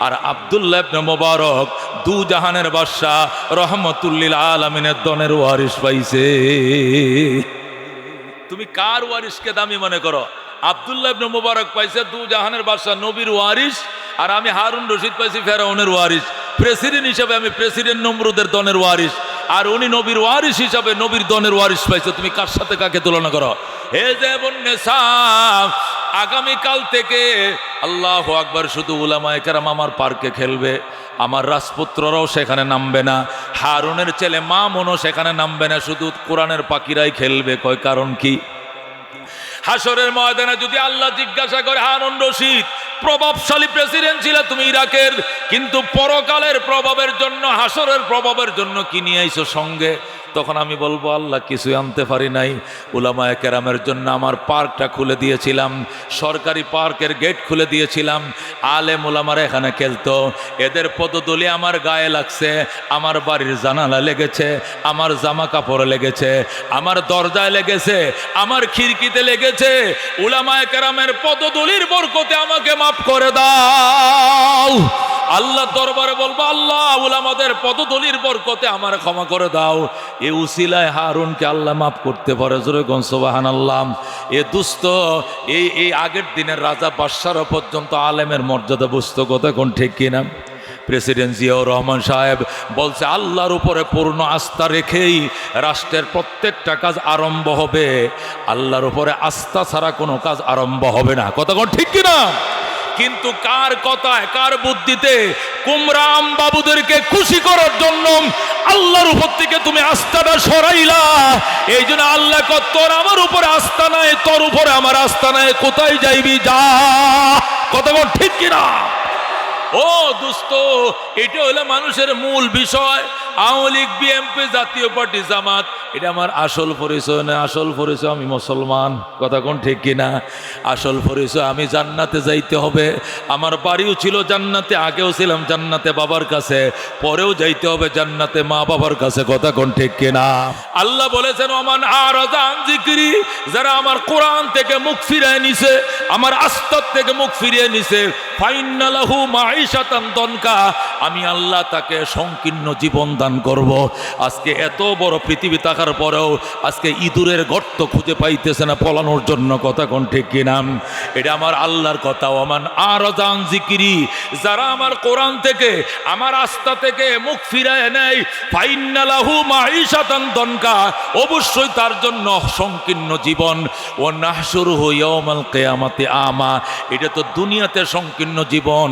আর আব্দুল্লাহ ইবনে মুবারক দু জাহানের বাদশা রহমতুল্লিল আলামিনের দনের ওয়ারিশ পাইছে। তুমি কার ওয়ারিশকে দামি মনে করো? আব্দুল্লাহ ইবনে মুবারক পাইছে দু জাহানের বাদশা নবীর ওয়ারিশ, আর আমি হারুন রশিদ পাইছি ফেরাউনের ওয়ারিশ। প্রেসিডেন্ট হিসাবে আমি প্রেসিডেন্ট নমরুদের দনের ওয়ারিশ, আর উনি নবীর ওয়ারিশ হিসাবে নবীর দনের ওয়ারিশ পাইছে। তুমি কার সাথে কাকে তুলনা করো? হে জেবুন্নেসা, আগামীকাল থেকে আল্লাহু আকবার শুধু উলামায়ে কেরাম আমার পার্কে খেলবে, আমার রাজপুত্ররাও সেখানে নামবে না, হারুনের ছেলে মামুনও সেখানে নামবে না, শুধু কোরআনের পাখিরাই খেলবে। কয় কারণ কি? হাসরের ময়দানে যদি আল্লাহ জিজ্ঞাসা করে, হারুন রশিদ প্রভাবশালী প্রেসিডেন্ট ছিল তুমি ইরাকের, কিন্তু পরকালের প্রভাবের জন্য, হাসরের প্রভাবের জন্য কি নিয়ে আইছো সঙ্গে? তখন আমি বলবো আল্লাহ কিছুই আনতে পারি নাই। উলামায়ে কেরামের জন্য আমার পার্কটা খুলে দিয়েছিলাম, সরকারি পার্কের গেট খুলে দিয়েছিলাম, আলেম উলামারা এখানে খেলতো, এদের পদধূলি আমার গায়ে লাগছে, আমার বাড়ির জানালা লেগেছে, আমার জামা কাপড় লেগেছে, আমার দরজায় লেগেছে, আমার খিড়কিতে লেগেছে। উলামায়ে কেরামের পদধূলির বরকতে আমাকে মাফ করে দাও। আল্লাহ দরবারে বলবো আল্লাহ উলামাদের পদধূলির বরকতে আমার ক্ষমা করে দাও। এই উসিলায় হারুনকে আল্লাহ মাফ করতে পারে, জোরে কোন সুবহানাল্লাহ। এ দুস্থ এই আগের দিনের রাজা বাদশাহরা পর্যন্ত আলেমের মর্যাদা বুঝতো, কথা কোন ঠিক কিনা? প্রেসিডেন্ট জিয়াউর রহমান সাহেব বলছে আল্লাহর উপরে পূর্ণ আস্থা রেখেই রাষ্ট্রের প্রত্যেকটা কাজ আরম্ভ হবে, আল্লাহর উপরে আস্থা ছাড়া কোনো কাজ আরম্ভ হবে না, কথা কোন ঠিক কিনা? কিন্তু কার কথায় কার বুদ্ধিতে কুমরাম বাবুদেরকে খুশি করার জন্য আল্লাহর উপর থেকে তুমি আস্থাটা সরাইলা। এই জন্য আল্লাহ কত তোর আমার উপরে আস্থা নাই, তোর উপরে আমার আস্থা নাই, কোথায় যাইবি যা, কথা বল ঠিক কিনা? ও দোস্ত, এটা হলো মানুষের মূল বিষয়। আওয়ামী লীগ, বিএনপি, জাতীয় পার্টি, জামাত, এটা আমার আসল পরিচয় না। আসল পরিচয় আমি মুসলমান, কথা কোন ঠিক কিনা? আসল পরিচয় আমি জান্নাতে যাইতে হবে। আমার বাড়িও ছিল জান্নাতে, আগেও ছিলাম জান্নাতে বাবার কাছে, পরেও যাইতে হবে জান্নাতে মা বাবার কাছে, কথা কোন ঠিক কিনা? আল্লাহ বলেছেন ওমান আরাদা আন যিকরি, যারা আমার কোরআন থেকে মুখ ফিরিয়ে নিছে, আমার আস্তার থেকে মুখ ফিরিয়ে নিছে, ফাইন্না লাহু মাঈশাতান দনকা, আমি আল্লাহ তাকে সংকীর্ণ জীবন দান করব। আজকে এত বড় পৃথিবী থাকার পরেও আজকে ইঁদুরের গর্ত খুঁজে পাইতেছে না পলানোর জন্য, কথা কোন ঠিক কিনা? এটা আমার আল্লাহর কথা। ওমান আরাদা আন যিকরি, যারা আমার কোরআন থেকে আমার আস্থা থেকে মুখ ফিরায় নেয়, ফাইন্না লাহু মাঈশাতান দনকা, অবশ্যই তার জন্য সংকীর্ণ জীবন। ও নাহশুরুহু ইয়াওমাল কিয়ামাতি আমা, এটা তো দুনিয়াতে সংকীর্ণ জীবন,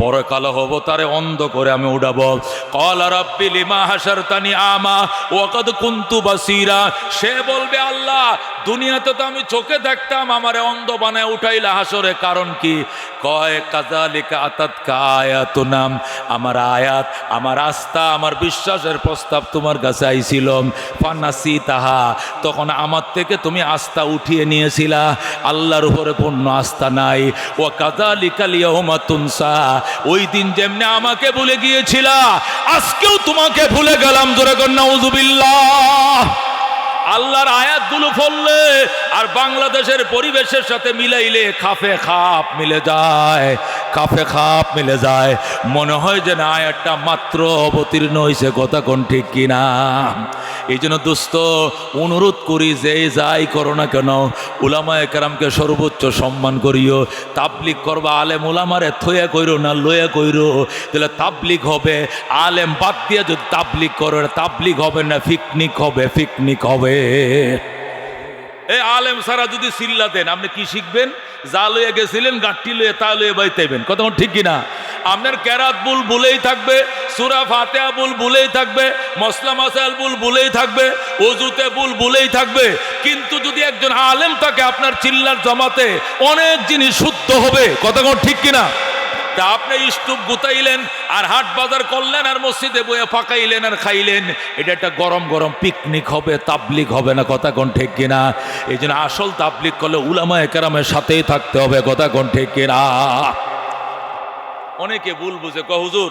পরকাল হব তারে অন্ধ করে আমি উঠাবো। ক্বালা রাব্বি লিমা হাশারতানি আমা ওয়া কাদ কুনতু বাসীরা, সে বলবে আল্লাহ দুনিয়াতে তো আমি চোখে দেখতাম, আমারে অন্ধ বানায় উঠাইলা হাসরে, কারণ কি? কয় কাযালিকা আতাতকা আয়াতুনা, আমার আয়াত, আমার আস্থা, আমার বিশ্বাসের প্রস্তাব তোমার কাছে আইছিল, ফানাসিতাহা, তখন আমার থেকে তুমি আস্থা উঠিয়ে নিয়েছিলা, আল্লাহর উপরে পূর্ণ আস্থা নাই। ও কাযালিকাল ইয়াউমা তুনসা, ওই দিন যেমনি আমাকে ভুলে গিয়েছিলা, আজকেও তোমাকে ভুলে গেলাম, জোরে কর নাউযুবিল্লাহ। আল্লাহর আয়াতগুলো পড়লে আর বাংলাদেশের পরিবেশের সাথে মিলাইলে খাপে খাপ মিলে যায়, খাপে খাপ মিলে যায়, মনে হয় যে না আয়াতটা মাত্র অবতীর্ণ হয়েছে, কথা কোন ঠিক কিনা? এই জন্য দোস্ত অনুরোধ করি, যে যাই করো না কেন উলামায়ে কেরামকে সর্বোচ্চ সম্মান করিও। তাবলিগ করবা, আলেম উলামারে থইয়া কইরো না লইয়া কইরো, তাহলে তাবলিগ হবে। আলেম বাদ দিয়ে যদি তাবলিগ করো, তাবলিগ হবে না, পিকনিক হবে, পিকনিক হবে। এই আলেম সারা যদি চিল্লা দেন, আপনি কি শিখবেন? যা লইয়া গেছিলেন গাঠটি লইয়া তা লইয়া বাইতাইবেন, কথা ঠিক কিনা? আপনার কেরাত বুল বলেই থাকবে, সূরা ফাতিহা বুল বলেই থাকবে, মসলা মাসাইল বুল বলেই থাকবে, ওযুতে বুল বলেই থাকবে, কিন্তু যদি একজন আলেম থাকে আপনার চিল্লার জমাতে অনেক জিনিস শুদ্ধ হবে, কথা ঠিক কিনা? তা আপনি স্টুপ গুতাইলেন আর হাট বাজার করলেন আর মসজিদে বইয়ে ফাঁকাইলেন আর খাইলেন, এটা একটা গরম গরম পিকনিক হবে, তাবলিগ হবে না, কথা কোন ঠিক কিনা? এই জন্য আসল তাবলিগ করলে উলামায়ে কেরামের সাথেই থাকতে হবে, কথা কোন ঠিক কিনা? অনেকে ভুল বুঝে, হুজুর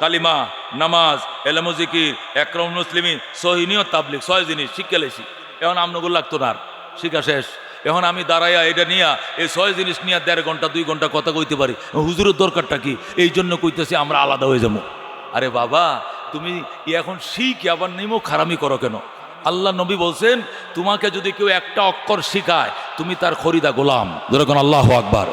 কালিমা, নামাজ, এলম জিকির, একরাম মুসলিমিন, সহিহ নিয়ত, তাবলিগ 6 জিনিস শিক্ষা লেছি, এখন আমনগুলো লাগতো না, শিক্ষা শেষ। এখন আমি দাঁড়াইয়া এটা নিয়া এই 6 জিনিস নিয়ে 1.5 ঘন্টা 2 ঘন্টা কথা কইতে পারি, হুজুরের দরকারটা কি? এই জন্য কইতেছি আমরা আলাদা হয়ে যাবো। আরে বাবা, তুমি এখন শিখে আবার নেমো খারামি করো কেন? আল্লাহ নবী বলছেন তোমাকে যদি কেউ একটা অক্ষর শিখায় তুমি তার খরিদা গোলাম, যেরকম আল্লাহু আকবার।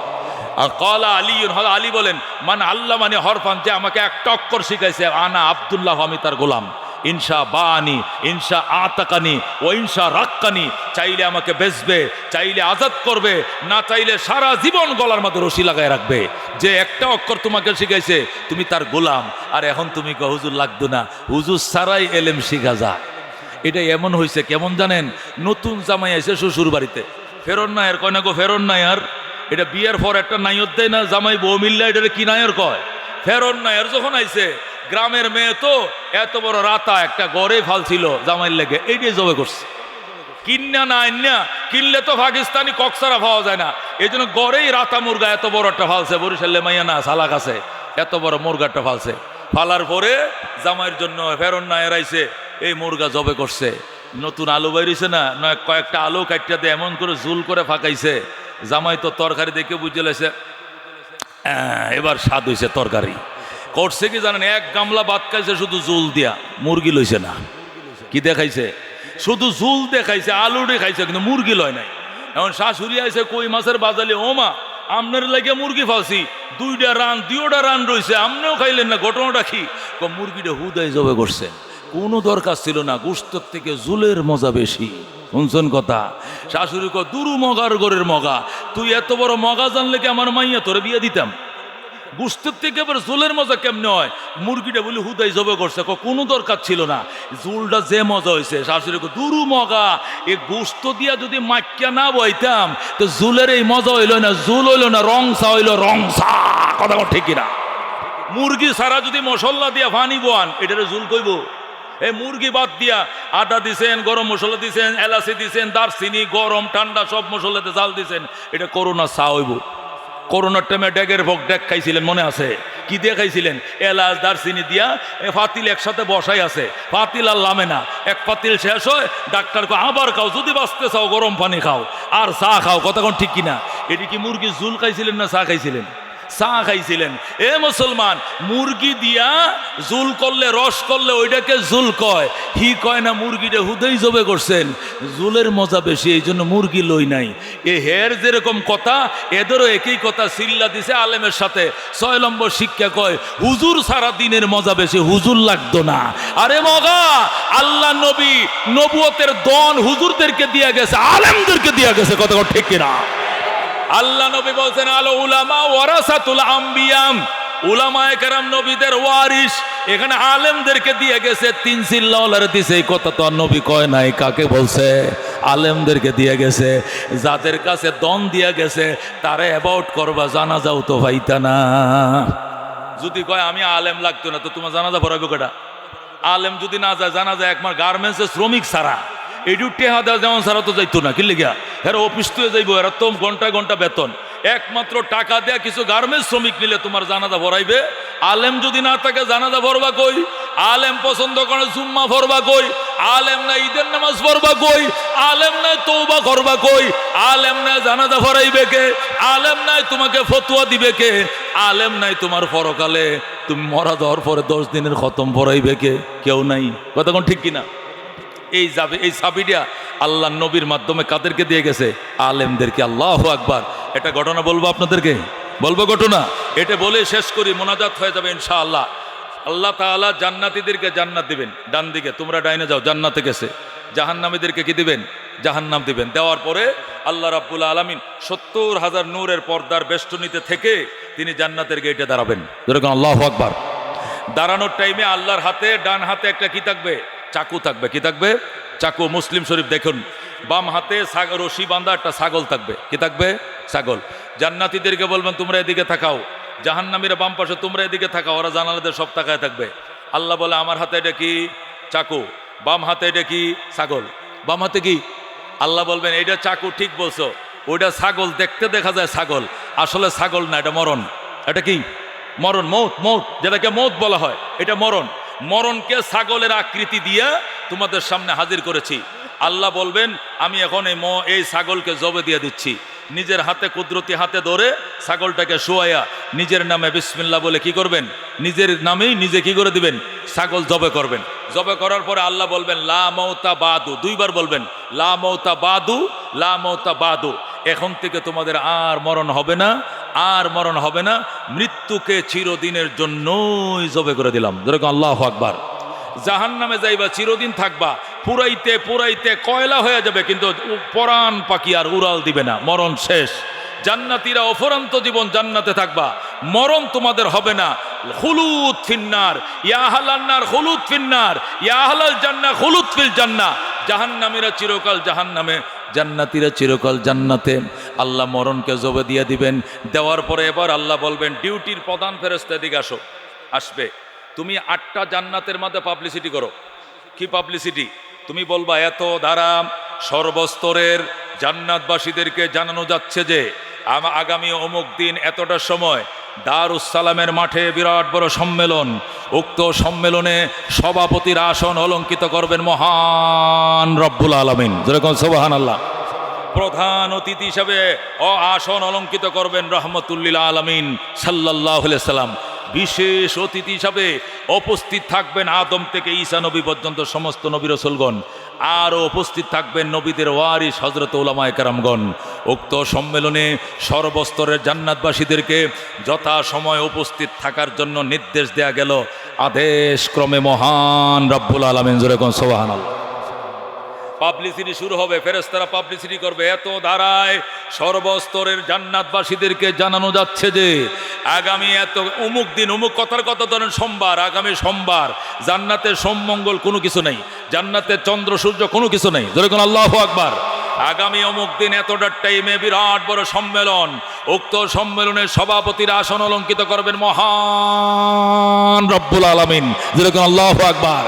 আর ক্বালা আলী, আলী বলেন মান আল্লাহ মানে হরফান, যে আমাকে একটা অক্ষর শিখাইছে, আনা আব্দুল্লাহ, আমি তার গোলাম। ইনশা বানি, ইনশা আতাকানি, ও ইনশা রাক্কানি, চাইলে আমাকে বেচবে, চাইলে আজাদ করবে, না চাইলে সারা জীবন গলার মধ্যে রশি লাগায় রাখবে। যে একটা অক্ষর তোমাকে শিখাইছে তুমি তার গোলাম। আর এখন তুমি কো হুজুর লাগতো না, হুজুর ছাড়াই এলেম শিখা যায়। এটা এমন হয়েছে কেমন জানেন? নতুন জামাই আছে শ্বশুর বাড়িতে, ফেরন নাই আর কয় না গো ফেরন নাই আর, এটা বিয়ের পর একটা নাইয়ত দেয় না জামাই বউ মিল্লা, এটা কি নাইয়ের কয়? ফেরন নাই আর। যখন আইছে গ্রামের মেয়ে তো এত বড় রাতা একটা গড়ে ফালছিল জামাইয়ের লেগে, এইটাই জবে করছে। কিন্না না আইনা, কিনলে তো পাকিস্তানি কক্সারা পাওয়া যায় না, এই জন্য গড়েই রাতা মুরগা এত বড় একটা ফালছে। বরিশালে মাইয়া না সালাক আছে, এত বড় মুরগাটা ফালছে। ফালার পরে জামাইয়ের জন্য ফেরন না এরাইছে, এই মুরগা জবে করছে। নতুন আলু বাইরেছে না, নয় কয়েকটা আলু কাটটা দিয়ে এমন করে ঝুল করে ফাঁকাইছে। জামাই তো তরকারি দেখে বুঝে লেছে এবার স্বাদ হয়েছে তরকারি। করছে কি জানেন, এক গামলা ভাত খাইছে শুধু ঝুল দিয়া, মুরগি লইছে না। কি দেখাইছে? শুধু ঝুল দেখাইছে, আলুটি খাইছে, কিন্তু মুরগি লয় নাই। এখন শাশুড়ি আইছে কই মাছের বাজালে, ও মা আমনের লাগে মুরগি ফালছি, দুইটা রান রয়েছে, আমনেও খাইলেন না, ঘটনাটা কি? মুরগিটা হুদাই জবে করছে, কোনো দরকার ছিল না, গোশতের থেকে ঝুলের মজা বেশি। শুনছেন কথা? শাশুড়ি কো দুরু মগার গরের মগা, তুই এত বড় মগা জানলে কি আমার মাইয়া তোরে বিয়ে দিতাম? গোশতের থেকে আবার ঝোলের মজা কেমনে হয়? মুরগিটা বলি হুদাই জবে করছে, কোনো দরকার ছিল না, ঝোলটা যে মজা হয়েছে। শাশুড়ি কো দুরু মগা, এই গোশত দিয়া যদি মাইকা না বইতাম তো ঝুলের এই মজা হইল না, ঝুল হইল না, রংসা হইল রংসা। কথা ঠিক না? মুরগি সারা যদি মশলা দিয়া ফানি বোয়ান, এটারে ঝুল কইব? এই মুরগি বাদ দিয়া আদা দিছেন, গরম মশলা দিছেন, এলাচি দিছেন, দারচিনি, গরম ঠান্ডা সব মশলাতে জাল দিছেন, এটা করোনা চা হইব। করোনার টাইমে ডেগের ভোগ ডেক খাইছিলেন, মনে আছে? কি দিয়ে খাইছিলেন? এলাচ দারচিনি দিয়া ফাতিল একসাথে বসাই আছে, ফাতিল আর লামে না, এক ফাতিল শেষ হয়, ডাক্তারকে আবার খাও, যদি বাঁচতে চাও গরম পানি খাও আর চা খাও। কথা কোন ঠিক কিনা? এটি কি মুরগি ঝুল খাইছিলেন না চা খাইছিলেন? চা খাইছিলেন। এ মুসলমান, মুরগি দিয়া জুল করলে, রস করলে ওইটাকে জুল কয়, হি কয় না মুরগিটা হুদেই জবে করছেন, জুলের মজা বেশি, এই জন্য মুরগি লই নাই। এ হের যেরকম কথা, এদেরও একই কথা সিল্লা দিছে আলেমের সাথে। 6 নম্বর শিক্ষা কয় হুজুর সারা দিনের মজা বেশি, হুজুর লাগতো না। আরে মগা, আল্লাহ নবী নবুয়তের দন হুজুরদেরকে দিয়া গেছে, আলেমদেরকে দিয়া গেছে। কথা ঠিক কিনা? আল্লাহ নবী বলছেন আল উলামা ওয়ারাসাতুল আম্বিয়া, উলামায়ে কেরাম নবীদের ওয়ারিস। এখানে আলেমদেরকে দিয়ে গেছে, 3 চিল্লাওয়ালারে দিছে। এই কথা তো আর নবী কয় নাই, কাকে বলছে? আলেমদেরকে দিয়ে গেছে। যাদের কাছে দন দিয়া গেছে তারে অ্যাবাউট করবা, জানাজাও তো পাইতা না। যদি কয় আমি আলেম লাগতো না, তো তোমার জানাজা পড়াবে কেটা? আলেম যদি না যায়, জানাজা একমার গার্মেন্টসের শ্রমিক ছাড়া, এটু টেহা দেওয়া যেমন ছাড়া তো যাইতো না। কি লিগা? এরা অফিস তো যাইবো, এরা তো ঘন্টায় ঘন্টা বেতন, একমাত্র টাকা দেয়া কিছু গার্মেন্টস শ্রমিক নিলে তোমার জানাজা ভরাইবে। আলেম যদি না থাকে জানাজা ভরবা কই? আলেম পছন্দ করে জুম্মা ভরবা কই? আলেম না ঈদের নামাজ পড়বা কই? আলেম নাই তওবা করবা কই? আলেম নাই জানাজা ভরাইবে কে? আলেম নাই তোমাকে ফতোয়া দিবে কে? আলেম নাই তোমার পরকালে তুমি মরা যাওয়ার পরে 10 দিনের খতম ভরাইবে কে? কেউ নাই। কথা কোন ঠিক কিনা? এই সাবিটা আল্লাহ নবীর মাধ্যমে কাদেরকে দিয়ে গেছে? আলেমদেরকে। আল্লাহু আকবার। এটা ঘটনা বলবো আপনাদেরকে, বলবো ঘটনা। এটা বলে শেষ করি, মোনাজাত হয়ে যাবে ইনশাআল্লাহ। আল্লাহ তাআলা জান্নাতীদেরকে জান্নাত দিবেন, ডান দিকে, তোমরা ডাইনে যাও, জান্নাতে গেছে। জাহান্নামীদেরকে কি দিবেন? জাহান্নাম দিবেন। দেওয়ার পরে আল্লাহ রাব্বুল আলামিন 70,000 নূরের পর্দার বেষ্টনীতে থেকে তিনি জান্নাতের গেটে দাঁড়াবেন। যেরকম আল্লাহু আকবার। দাঁড়ানোর টাইমে আল্লাহর হাতে, ডান হাতে একটা কি থাকবে? চাকু থাকবে। কি থাকবে? চাকু। মুসলিম শরীফ দেখুন, বাম হাতে রশি বাঁধা একটা ছাগল থাকবে। কি থাকবে? ছাগল। জান্নাতীদেরকে বলবেন তোমরা এদিকে তাকাও, জাহান্নামীরা বাম পাশে, তোমরা এদিকে তাকাও। ওরা জানালাদের সব তাকায় থাকবে। আল্লাহ বলে আমার হাতে এটা কি? চাকু। বাম হাতে এটা কি? ছাগল। বাম হাতে কি? আল্লাহ বলবেন এটা চাকু, ঠিক বলছো, ওইটা ছাগল। দেখতে দেখা যায় ছাগল, আসলে ছাগল না, এটা মরণ। এটা কি? মরণ, মৌত। মৌত যেটাকে মৌত বলা হয়, এটা মরণ। মরণকে ছাগলের আকৃতি দিয়া তোমাদের সামনে হাজির করেছি। আল্লাহ বলবেন আমি এখন এই ছাগলকে জবে দিয়ে দিচ্ছি। নিজের হাতে, কুদরতি হাতে ধরে ছাগলটাকে শোয়াইয়া নিজের নামে বিসমিল্লাহ বলে কি করবেন? নিজের নামেই নিজে কি করে দিবেন? ছাগল জবে করবেন। জবে করার পরে আল্লাহ বলবেন লা মৌতা বাদু, 2 বার বলবেন লা মৌতা বাদু, লা মৌতা বাদু। এখন থেকে তোমাদের আর মরণ হবে না, আর মরণ হবে না, মৃত্যুকে চিরদিনের জন্যই জবে করে দিলাম। যেরকম আল্লাহু আকবার। জাহান্নামে যাইবা, চিরদিন থাকবা, পুরাইতে পুরাইতে কয়লা হয়ে যাবে, কিন্তু পরাণ পাখি আর উড়াল দিবে না, মরণ শেষ। জান্নাতীরা অফুরন্ত জীবন জান্নাতে থাকবা, মরণ তোমাদের হবে না। খুলুদ ফিন্নার, ইয়া আহলান নার খুলুদ ফিন্নার, ইয়া আহলাল জান্নাহ খুলুদ ফিল জান্নাহ। জাহান্নামীরা চিরকাল জাহান্নামে, জান্নাতীরা চিরকাল জান্নাতে। আল্লাহ মরণকে জবে দিয়ে দিবেন। দেওয়ার পরে এবার আল্লাহ বলবেন ডিউটির প্রধান ফেরেশতা এদিকে আসো। আসবে, তুমি 8টা জান্নাতের মধ্যে পাবলিসিটি করো। কি পাবলিসিটি? তুমি বলবা এত দ্বারা সর্বস্তরের জান্নাতবাসীদেরকে জানানো যাচ্ছে যে আগামী অমুক দিন এতটার সময় দারুস সালামের মাঠে বিরাট বড় সম্মেলন, উক্ত সম্মেলনে সভাপতির আসন অলঙ্কিত করবেন মহান রব্বুল আলামিন, যেরকম সুবহানাল্লাহ। প্রধান অতিথি হিসাবে আসন অলঙ্কিত করবেন রহমতুল্লিল আলামিন সাল্লাল্লাহু আলাইহি সাল্লাম। বিশেষ অতিথি হিসাবে উপস্থিত থাকবেন আদম থেকে ঈসা নবী পর্যন্ত সমস্ত নবী রাসূলগণ। আরও উপস্থিত থাকবেন নবীদের ওয়ারিস হযরত উলামায়ে কেরামগণ। উক্ত সম্মেলনে সর্বস্তরের জান্নাতবাসীদেরকে যথাসময়ে উপস্থিত থাকার জন্য নির্দেশ দেয়া গেল আদেশ ক্রমে মহান রব্বুল আলামিন, যেরকম সুবহানাল্লাহ। পাবলিসিটি শুরু হবে, ফেরেশতারা পাবলিসিটি করবে। এত ধারায় সর্বস্তরের জান্নাতবাসীদেরকে জানানো যাচ্ছে যে আগামী এত অমুক দিন, অমুক কথার কথা ধরেন সোমবার, আগামী সোমবার জান্নাতের সোমমঙ্গল কোনো কিছু নেই, জান্নাতের চন্দ্র সূর্য কোনো কিছু নেই, যেরকম আল্লাহু আকবার। আগামী অমুক দিন এতটার টাইমে বিরাট বড় সম্মেলন, উক্ত সম্মেলনের সভাপতির আসন অলঙ্কিত করবেন মহান রব্বুল আলামিন, যেরকম আল্লাহু আকবার।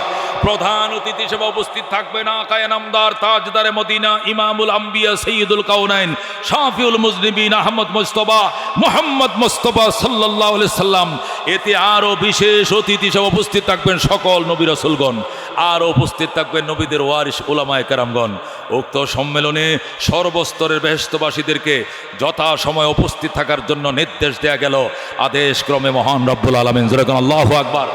প্রধান অতিথি হিসেবে উপস্থিত থাকবেন আকায়ে নামদার তাজদারে মদিনা ইমামুল আম্বিয়া সৈয়দুল কাউনাইন শাফিউল মুজনিবিন আহমদ মুহাম্মদ মুস্তাফা সাল্লাল্লাহু আলাইহি সাল্লাম। এতে আরও বিশেষ অতিথি হিসেবে উপস্থিত থাকবেন সকল নবী রাসূলগণ, আরও উপস্থিত থাকবেন নবীদের ওয়ারিস উলামায়ে কেরামগণ। উক্ত সম্মেলনে সর্বস্তরের বেহেশতবাসীদেরকে যথাসময়ে উপস্থিত থাকার জন্য নির্দেশ দেয়া গেল আদেশ ক্রমে মহান রব্বুল আলামিন, যেরকম আল্লাহু আকবার।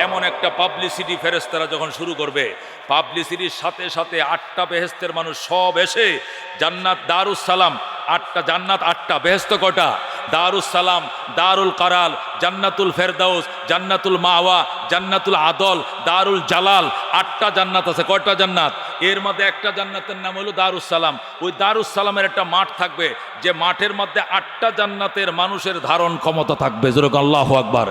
এমন একটা পাবলিসিটি ফেরেশতারা যখন শুরু করবে, পাবলিসিটির সাথে সাথে 8টা বেহেশতের মানুষ সব এসে জান্নাত দারুস সালাম, 8টা জান্নাত, 8টা বেহেশত কটা? দারুস সালাম, দারুল কারাল, জান্নাতুল ফেরদাউস, জান্নাতুল মাওয়া, জান্নাতুল আদল, দারুল জালাল, 8টা জান্নাত আছে। কয়টা জান্নাত? এর মধ্যে একটা জান্নাতের নাম হলো দারুস সালাম। ওই দারুস সালামের একটা মাঠ থাকবে, যে মাঠের মধ্যে 8টা জান্নাতের মানুষের ধারণ ক্ষমতা থাকবে, যেরকম আল্লাহু আকবার।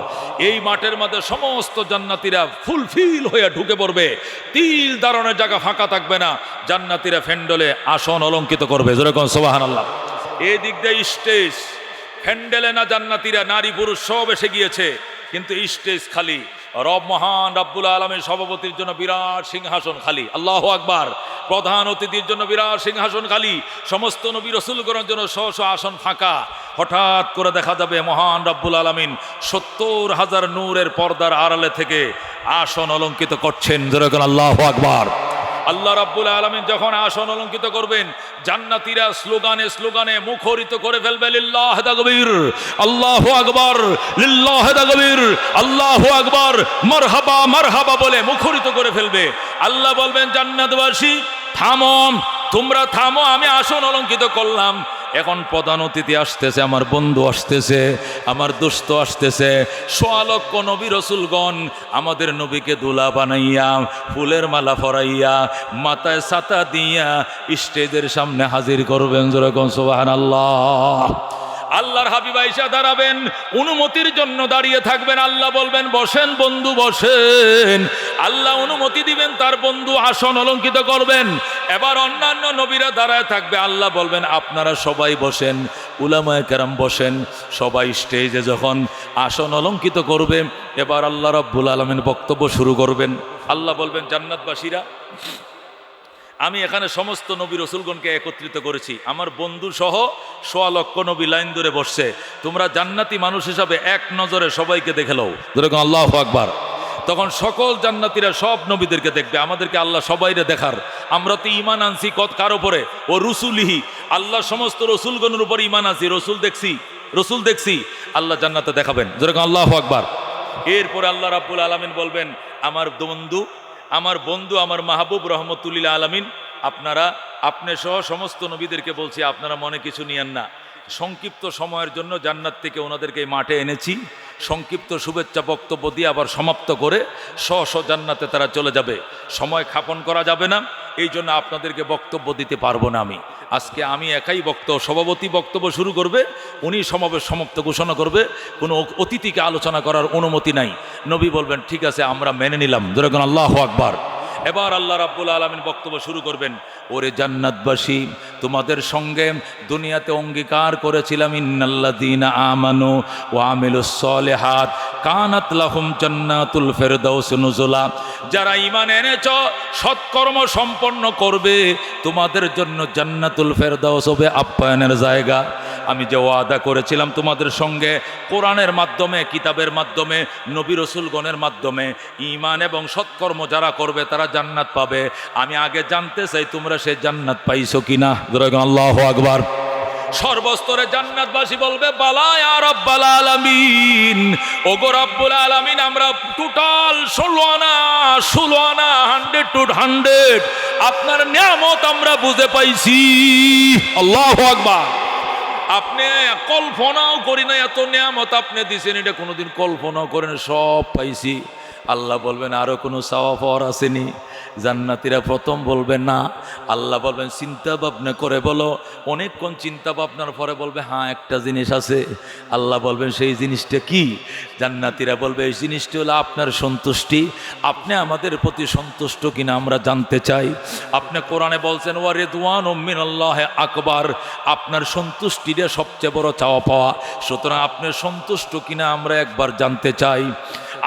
এই মাঠের মধ্যে সমস্ত জান্নাতীরা ফুলফিল হয়ে ঢুকে পড়বে, তিল দাঁড়ানোর জায়গা ফাঁকা থাকবে না, জান্নাতীরা ফেন্ডলে আসন অলঙ্কিত করবে, যেরকম সুবহানাল্লাহ। এই দিক দিয়ে স্টেজ হ্যান্ডেলে না, জান্নাতীরা নারী পুরুষ সব এসে গিয়েছে, কিন্তু স্টেজ খালি। রব মহান রব্বুল আলামিন সভাপতির জন্য বিরাট সিংহাসন খালি, আল্লাহু আকবার। প্রধান অতিথির জন্য বিরাট সিংহাসন খালি, সমস্ত নবী রাসূলগণের জন্য স্ব স্ব আসন ফাঁকা। হঠাৎ করে দেখা যাবে মহান রব্বুল আলামিন 70,000 নূরের পর্দার আড়ালে থেকে আসন অলঙ্কিত করছেন, যেরকম আল্লাহু আকবার। আল্লাহ রাব্বুল আলামিন যখন আসন অলঙ্কিত করবেন, জান্নাতীরা স্লোগানে স্লোগানে মুখরিত করে ফেলবে লিল্লাহি তাকবীর, আল্লাহু আকবার, লিল্লাহি তাকবীর, আল্লাহু আকবার, মারহাবা মারহাবা বলে মুখরিত করে ফেলবে। আল্লাহ বলবেন জান্নাতবাসী থামো, তোমরা থামো, আমি আসন অলঙ্কিত করলাম। এখন প্রধান অতিথি আসতেছে, আমার বন্ধু আসতেছে, আমার দোস্ত আসতেছে, 1.25 লক্ষ নবী রাসূলগণ আমাদের নবীকে দুলা বানাইয়া, ফুলের মালা পরাইয়া, মাথায় ছাতা দিয়া স্টেজের সামনে হাজির করবেন, যেরকম সুবহানাল্লাহ। আল্লাহর হাবিব আয়েশা দাঁড়াবেন, অনুমতির জন্য দাঁড়িয়ে থাকবেন। আল্লাহ বলবেন বসেন বন্ধু বসেন। আল্লাহ অনুমতি দিবেন, তার বন্ধু আসন অলঙ্কিত করবেন। এবার অন্যান্য নবীরা দাঁড়ায় থাকবে, আল্লাহ বলবেন আপনারা সবাই বসেন, উলামায়ে কেরাম বসেন। সবাই স্টেজে যখন আসন অলঙ্কিত করবে, এবার আল্লাহ রাব্বুল আলামিন বক্তব্য শুরু করবেন। আল্লাহ বলবেন জান্নাতবাসীরা, আমি এখানে সমস্ত নবী রাসূলগণকে একত্রিত করেছি, আমার বন্ধু সহ 1.25 লক্ষ নবী লাইন ধরে বসছে। তোমরা জান্নাতি মানুষ হিসাবে এক নজরে সবাইকে দেখে লও, যেরকম আল্লাহু আকবার। তখন সকল জান্নাতীরা সব নবীদেরকে দেখবে, আমাদেরকে আল্লাহ সবাইরে দেখার। আমরা তো ঈমান আনছি কার উপরে? ও রসুলিহি, আল্লাহ সমস্ত রসুলগণের উপর ঈমান আনছি, রসুল দেখছি, আল্লাহ জান্নাতে দেখাবেন, যেরকম আল্লাহু আকবার। এরপরে আল্লাহ রাব্বুল আলামিন বলবেন আমার বন্ধু আমার মাহবুব রহমতুল্লিল আলামিন, আপনি সহ সমস্ত নবীদেরকে বলছি, আপনারা মনে কিছু নিয়েন না। সংক্ষিপ্ত সময়ের জন্য জান্নাত থেকে ওনাদেরকে মাঠে এনেছি, সংক্ষিপ্ত শুভেচ্ছা বক্তব্য দিয়ে আবার সমাপ্ত করে স্ব জান্নাতে তারা চলে যাবে। সময় ক্ষেপণ করা যাবে না, এই জন্য আপনাদেরকে বক্তব্য দিতে পারবো না। আজকে আমি একাই সভাপতি বক্তব্য শুরু করবে, উনি সমাবেশ সমাপ্ত ঘোষণা করবে, কোনো অতিথিকে আলোচনা করার অনুমতি নাই। নবী বলবেন ঠিক আছে, আমরা মেনে নিলাম, যেরকম আল্লাহু আকবার। এবার আল্লাহ রাব্বুল আলামিন বক্তব্য শুরু করবেন। ওরে জান্নাতবাসী, তোমাদের সঙ্গে দুনিয়াতে অঙ্গীকার করেছিলাম, ইন্নাল্লাযীনা আমানু ওয়া আমিলুস সলিহাত কানাত লাহুম জান্নাতুল ফিরদাউস নুজুলা। যারা ঈমান এনেছ, সৎকর্ম সম্পন্ন করবে, তোমাদের জন্য জান্নাতুল ফিরদাউস হবে আপ্যায়নের জায়গা। আমি যে ওয়াদা করেছিলাম তোমাদের সঙ্গে কোরআনের মাধ্যমে, কিতাবের মাধ্যমে, নবী রাসূলগণের মাধ্যমে, ঈমান এবং সৎকর্ম যারা করবে তারা জান্নাত পাবে। আমি আগে জানতে চাই তোমরা সেই জান্নাত পাইছো কিনা। আল্লাহু আকবার। সর্বস্তরে জান্নাতবাসী বলবে বালা ইয়া রাব্বাল আলামিন। ওগো রব্বুল আলামিন, আমরা টোটাল 16 আনা 100 to 100 আপনার নিয়ামত আমরা বুঝে পাইছি। আল্লাহু আকবার। আপনি কল্পনাও করি না এত নিয়ামত আপনি দিছেন, এটা কোনোদিন কল্পনাও করেন, সব পাইছি। আল্লাহ বলবেন আরো কোনো চাওয়া পাওয়ার আসেনি? জান্নাতীরা প্রথম বলবে না। আল্লাহ বলবেন চিন্তা ভাবনা করে বলো। অনেকক্ষণ চিন্তা ভাবনার পরে বলবে হ্যাঁ একটা জিনিস আছে। আল্লাহ বলবেন সেই জিনিসটা কি? জান্নাতীরা বলবে এই জিনিসটা হলো আপনার সন্তুষ্টি। আপনি আমাদের প্রতি সন্তুষ্ট কিনা আমরা জানতে চাই। আপনি কোরআনে বলছেন ওয়া রিদওয়ানুম মিনাল্লাহি আকবার, আপনার সন্তুষ্টিটা সবচেয়ে বড় চাওয়া পাওয়া। সুতরাং আপনি সন্তুষ্ট কিনা আমরা একবার জানতে চাই।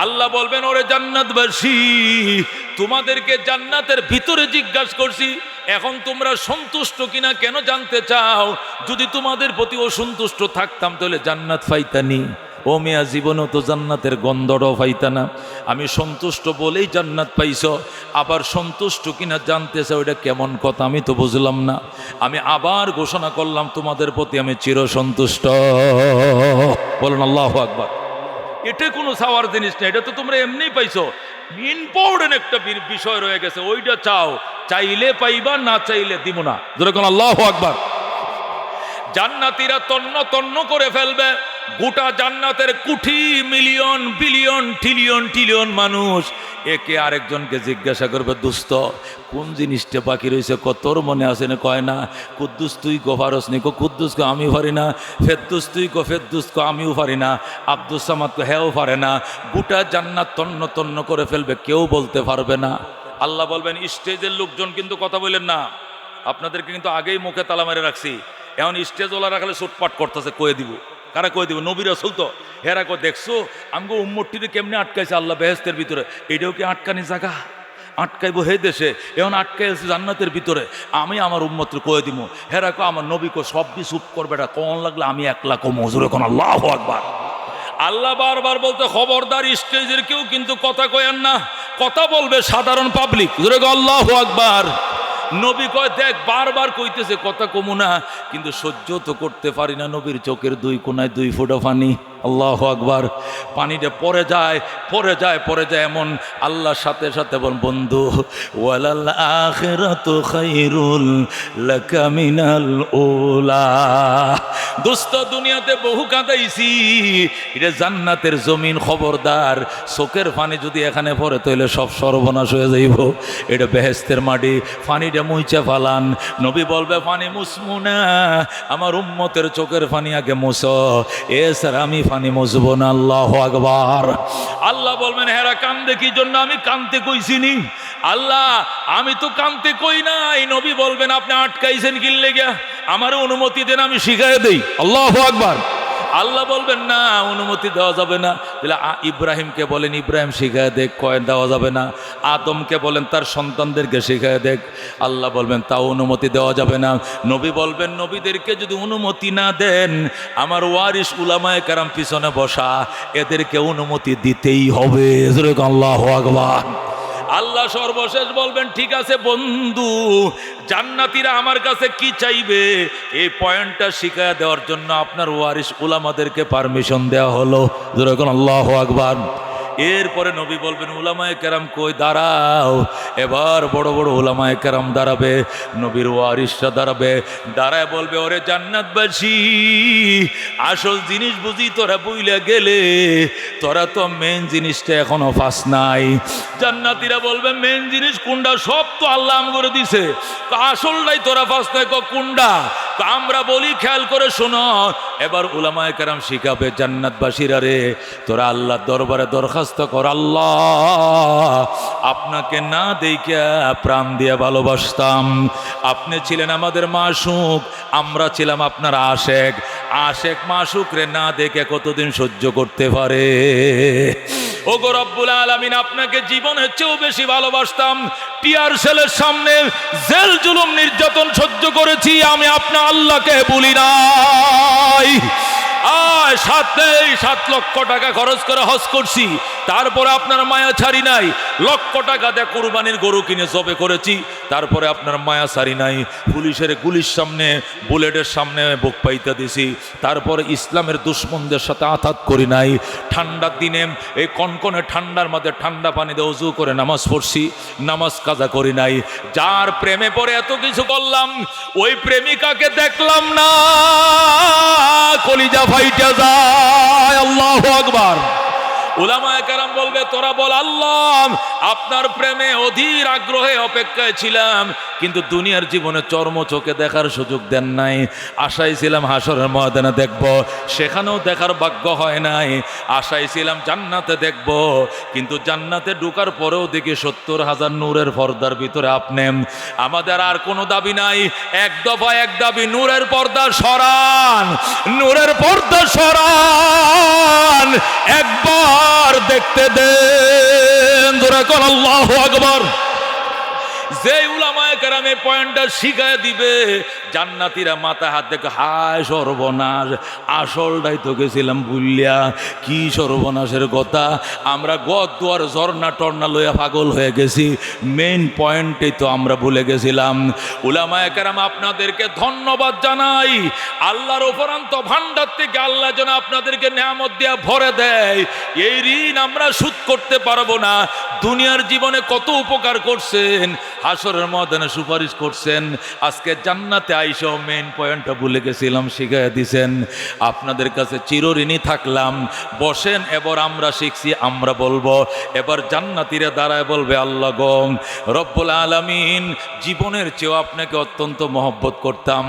আল্লাহ বলবেন ওরে জান্নাতবাসী, তোমাদেরকে জান্নাতের ভিতরে জিজ্ঞাসা করছি, এখন তোমরা সন্তুষ্ট কিনা কেন জানতে চাও? যদি তোমাদের প্রতি অসন্তুষ্ট থাকতাম তাহলে জান্নাত পাইতানি। ও মিয়া, জীবনও তো জান্নাতের গন্ধটাও পাইতা না। আমি সন্তুষ্ট বলেই জান্নাত পাইছ, আবার সন্তুষ্ট কিনা জানতে চাও, এটা কেমন কথা? আমি তো বুঝলাম না। আমি আবার ঘোষণা করলাম তোমাদের প্রতি আমি চিরসন্তুষ্ট। বলেন আল্লাহু আকবার। এটা কোনো চাওয়ার জিনিস না, এটা তো তোমরা এমনিই পাইছো। ইম্পর্টেন্ট একটা বিষয় রয়ে গেছে, ওইটা চাও। চাইলে পাইবা, না চাইলে দিব না। যেরকম আল্লাহু আকবার। জান্নাতীরা তন্ন তন্ন করে ফেলবে। গোটা জান্নাতের কোটি মিলিয়ন বিলিয়ন ট্রিলিয়ন ট্রিলিয়ন মানুষ একে আরেকজনকে জিজ্ঞাসা করবে দোস্ত কোন জিনিসটা বাকি রয়েছে, তোর মনে আছে না? কয় না। কুদ্দুস তুই গো পারস নি? কুদ্দুস কো আমি পারি না। ফেদ্দুস তুই গো ফেদ্দুস কো আমিও পারি না। আব্দুস সামাদ কো হ্যাঁও পারে না। গোটা জান্নাত তন্ন তন্ন করে ফেলবে, কেউ বলতে পারবে না। আল্লাহ বলবেন স্টেজের লোকজন কিন্তু কথা বলেন না, আপনাদেরকে কিন্তু আগেই মুখে তালা মেরে রাখছি। এখন স্টেজ ওলা রাখলে সুটপাট করতেছে, কয়ে দিব। কারা কয়ে দিব? নবী রাসূল তো। হেরা কো দেখছো আমগো উম্মতটিরে কেমনে আটকাইছে আল্লাহ বেহেশতের ভিতরে। এটাও কি আটকানি জায়গা? আটকাইবো হে দেশে, এখন আটকাই আছে জান্নাতের ভিতরে। আমি আমার উম্মতরে কয়ে দিব। হেরা কো আমার নবী কো সব বি চুপ করবে, এটা কোন লাগলে আমি একলা কো মজুরে কোন। আল্লাহু আকবার। আল্লাহ বারবার বলতে খবরদার স্টেজের কেউ কিন্তু কথা কয়েন না, কথা বলবে সাধারণ পাবলিক। আল্লাহু আকবার। নবী কয় দেখ বারবার কইতেছে কথা কমু না, কিন্তু সহ্য তো করতে পারি না। নবীর চোখের দুই কোনায় 2 ফোঁটা পানি। আল্লাহু আকবার। পানিটা পরে যায় পরে যায় পরে যায়, এমন আল্লাহর সাথে সাথে বল বন্ধু ওয়ালাল আখিরাতু খায়রুল লাকা মিনাল উলা। দোস্ত দুনিয়াতে বহু কাঁদাইছি, এটা জান্নাতের জমিন। খবরদার চোখের পানি যদি এখানে পড়ে তাহলে সব সর্বনাশ হয়ে যাইব। এটা বেহেশতের মাটি, পানিটা মুইচা ফালান। নবী বলবে পানি মুসমু না, আমার উম্মতের চোখের পানি আগে মুছো, এছাড়া আমি পানি মুছবো না। আল্লাহু আকবার। আল্লাহ বলবেন হেরা কান্দে কি জন্য? আমি কান্দতে কইছিনি। আল্লাহ আমি তো কান্দতে কই নাই। নবী বলবেন আপনি আটকাইছেন কি লেগে? আমার অনুমতি দেন, আমি শিখাই দেই। আল্লাহু আকবার। আল্লাহ বলবেন না অনুমতি দেওয়া যাবে না। তাহলে ইব্রাহিমকে বলেন ইব্রাহিম শিখায় দেখ, কয়েন দেওয়া যাবে না। আদমকে বলেন তার সন্তানদেরকে শিখায় দেখ। আল্লাহ বলবেন তাও অনুমতি দেওয়া যাবে না। নবী বলবেন নবীদেরকে যদি অনুমতি না দেন, আমার ওয়ারিস উলামায়ে কেরাম পিছনে বসা, এদেরকে অনুমতি দিতেই হবে। আল্লাহু আকবার। আল্লাহ সর্বশেষ বলবেন ঠিক আছে বন্ধু, জান্নাতীরা আমার কাছে কি চাইবে এই পয়েন্টটা শিখায়া দেওয়ার জন্য আপনার ওয়ারিস উলামাদেরকে পারমিশন দেওয়া হলো। যেরকম আল্লাহু আকবার। এরপরে নবী বলবেন উলামায়ে কেরাম কই দাঁড়াও। এবার বড় বড় উলামায়ে কেরাম দাঁড়াবে, নবীর ওয়ারিসরা দাঁড়াবে। দাঁড়ায় বলবে ওরে জান্নাতবাসী, আসল জিনিস বুঝি তোরা বুইলা গেলে, তোরা তো মেন জিনিসটা এখনো পাস নাই। জান্নাতীরা বলবে মেন জিনিস কোনটা? সব তো আল্লাহ আম করে দিছে, তো আসলটাই তোরা পাস নাই। কোনটা? তো আমরা বলি, খেয়াল করে শোনো, এবার উলামায়ে কেরাম শিখাবে জান্নাতবাসীরা রে, তোরা আল্লাহর দরবারে দরখাস্ত কর, আল্লাহ আপনাকে না দেইখা প্রাণ দিয়ে ভালোবাসতাম, আপনি ছিলেন আমাদের মাশুক, আমরা ছিলাম আপনার আশেক, আশেক মাশুক রে না দেখে কতদিন সহ্য করতে পারে। ওগো রব্বুল আলামিন, আপনাকে জীবনের চেয়েও বেশি ভালোবাসতাম, টিয়ার সেলের সামনে জেল জুলুম নির্যাতন সহ্য করেছি, আমি আপনার আল্লাহকে ভুলি নাই। 7 লক্ষ টাকা খরচ করে হজ করছি, তারপরে আপনার মায়া ছাড়ি নাই, লক্ষ টাকা দিয়ে কুরবানির গরু কিনে জবে করেছি, তারপরে আপনার মায়া ছাড়ি নাই, পুলিশের গুলির সামনে বুলেটের সামনে বুক পাইতে দিছি, তারপরে ইসলামের দুশ্মনদের সাথে আঘাত করি নাই, ঠান্ডার দিনে এই কনকনে ঠান্ডার মধ্যে ঠান্ডা পানি দিয়ে উজু করে নামাজ পড়ছি, নামাজ কাজা করি নাই। যার প্রেমে পড়ে এত কিছু বললাম, ওই প্রেমিকাকে দেখলাম না, কলিজা ফাইটা যায়। আল্লাহু আকবার। উলামায়ে কেরাম বলবে, তোরা বল আল্লাহ আপনার প্রেমে অধীর আগ্রহে অপেক্ষায় ছিলাম, কিন্তু দুনিয়ার জীবনে চর্ম চোখে দেখার সুযোগ দেন নাই। আশায় ছিলাম হাসরের ময়দানে দেখব, সেখানেও দেখার ভাগ্য হয় নাই। আশায় ছিলাম জান্নাতে দেখব, কিন্তু জান্নাতে ঢোকার পরেও দেখি 70,000 নূরের পর্দার ভিতরে আপনি। আমাদের আর কোনো দাবি নাই, এক দফা এক দাবি, নূরের পর্দা সরান, নূরের পর্দা সরান, একবার দেখতে দেন। জোরে কোন আল্লাহু আকবার। যে উলামায়ে কেরাম এই পয়েন্টটা শিখায় দিবে, জান্নাতীরা মাথা হাত দেখে হায় সর্বনাশ, আসলটাই তো গেছিলাম ভুলিয়া, কি সর্বনাশের কথা, আমরা গদ দুয়ার ঝর্ণা টর্না লইয়া পাগল হয়ে গেছি, মেইন পয়েন্টই তো আমরা ভুলে গেছিলাম। উলামায়ে কেরাম আপনাদেরকে ধন্যবাদ জানাই, আল্লাহর অপরান্ত ভান্ডার থেকে আল্লাহ যেন আপনাদেরকে নেয়ামত দিয়া ভরে দেয়, এই ঋণ আমরা শোধ করতে পারবো না। দুনিয়ার জীবনে কত উপকার করছেন, হাসরের ময়দানে সুপারিশ করছেন, আজকে জান্নাতে আইসা মেইন পয়েন্টটা ভুলে গেছিলাম, শিখাইয়া দিছেন। আপনাদের কাছে চিরঋণী থাকলাম। বসেন, এবার আমরা শিখছি, আমরা বলবো, এবার জান্নাতীরা দাঁড়ায় বলবে, আল্লাহ গো রব্বুল আলামিন, জীবনের চেয়েও আপনাকে অত্যন্ত মহব্বত করতাম,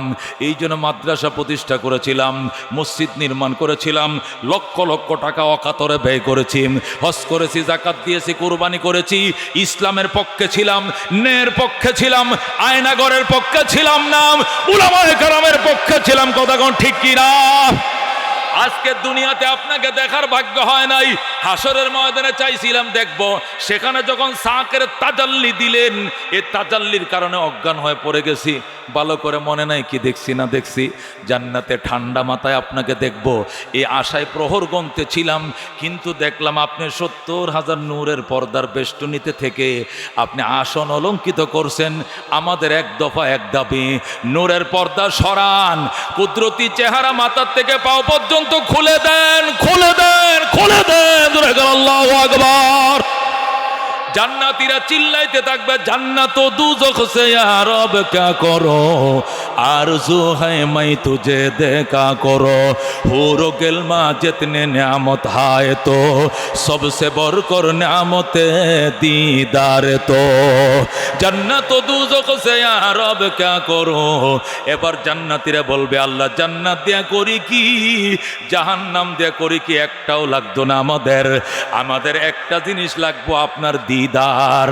এই জন্য মাদ্রাসা প্রতিষ্ঠা করেছিলাম, মসজিদ নির্মাণ করেছিলাম, লক্ষ লক্ষ টাকা অকাতরে ব্যয় করেছি, হজ করেছি, যাকাত দিয়েছি, কুরবানি করেছি, ইসলামের পক্ষে ছিলাম, ন্যায়ের পক্ষে ছিলাম, আয়নাগরের পক্ষে ছিলাম না, উলামায়ে কেরামের পক্ষে ছিলাম। কথা কোন ঠিক কি না? আজকে দুনিয়াতে আপনাকে দেখার ভাগ্য হয় নাই, হাসরের ময়দানে চাইছিলাম দেখব, সেখানে যখন সাকের তাজাল্লি দিলেন, এই তাজাল্লির কারণে অজ্ঞান হয়ে পড়ে গেছি, ভালো করে মনে নাই কি দেখছি না দেখছি। জান্নাতে ঠান্ডা মাথায় আপনাকে দেখব, এই আশায় প্রহর গন্তে ছিলাম, কিন্তু দেখলাম আপনি 70,000 নূরের পর্দার বেষ্টনীতে থেকে আপনি আসন অলঙ্কিত করছেন। আমাদের এক দফা এক দাবি, নূরের পর্দা সরান, কুদরতি চেহারা মাথার থেকে পাও পর্যন্ত খুলে দেন, খুলে দেন, খুলে দেন। আল্লাহু আকবার। জান্নাতীরা চিল্লাইতে থাকবে, জান্নাত ও দুজখ সে ইয়া রব क्या करो, आरज़ू है मैं तुझे देखा करो, हूरो गिल्मा जितने नियामत है तो सबसे बढ़कर नियामत दीदार तो, জান্নাত ও দুজখ সে ইয়া রব क्या करो। এবার জান্নাতীরা বলবে, আল্লাহ জান্নাত দিয়া করি কি, জাহান্নাম দিয়া করি কি, একটাও লাগতো না আমাদের, আমাদের একটা জিনিস লাগবো, আপনার দিদার,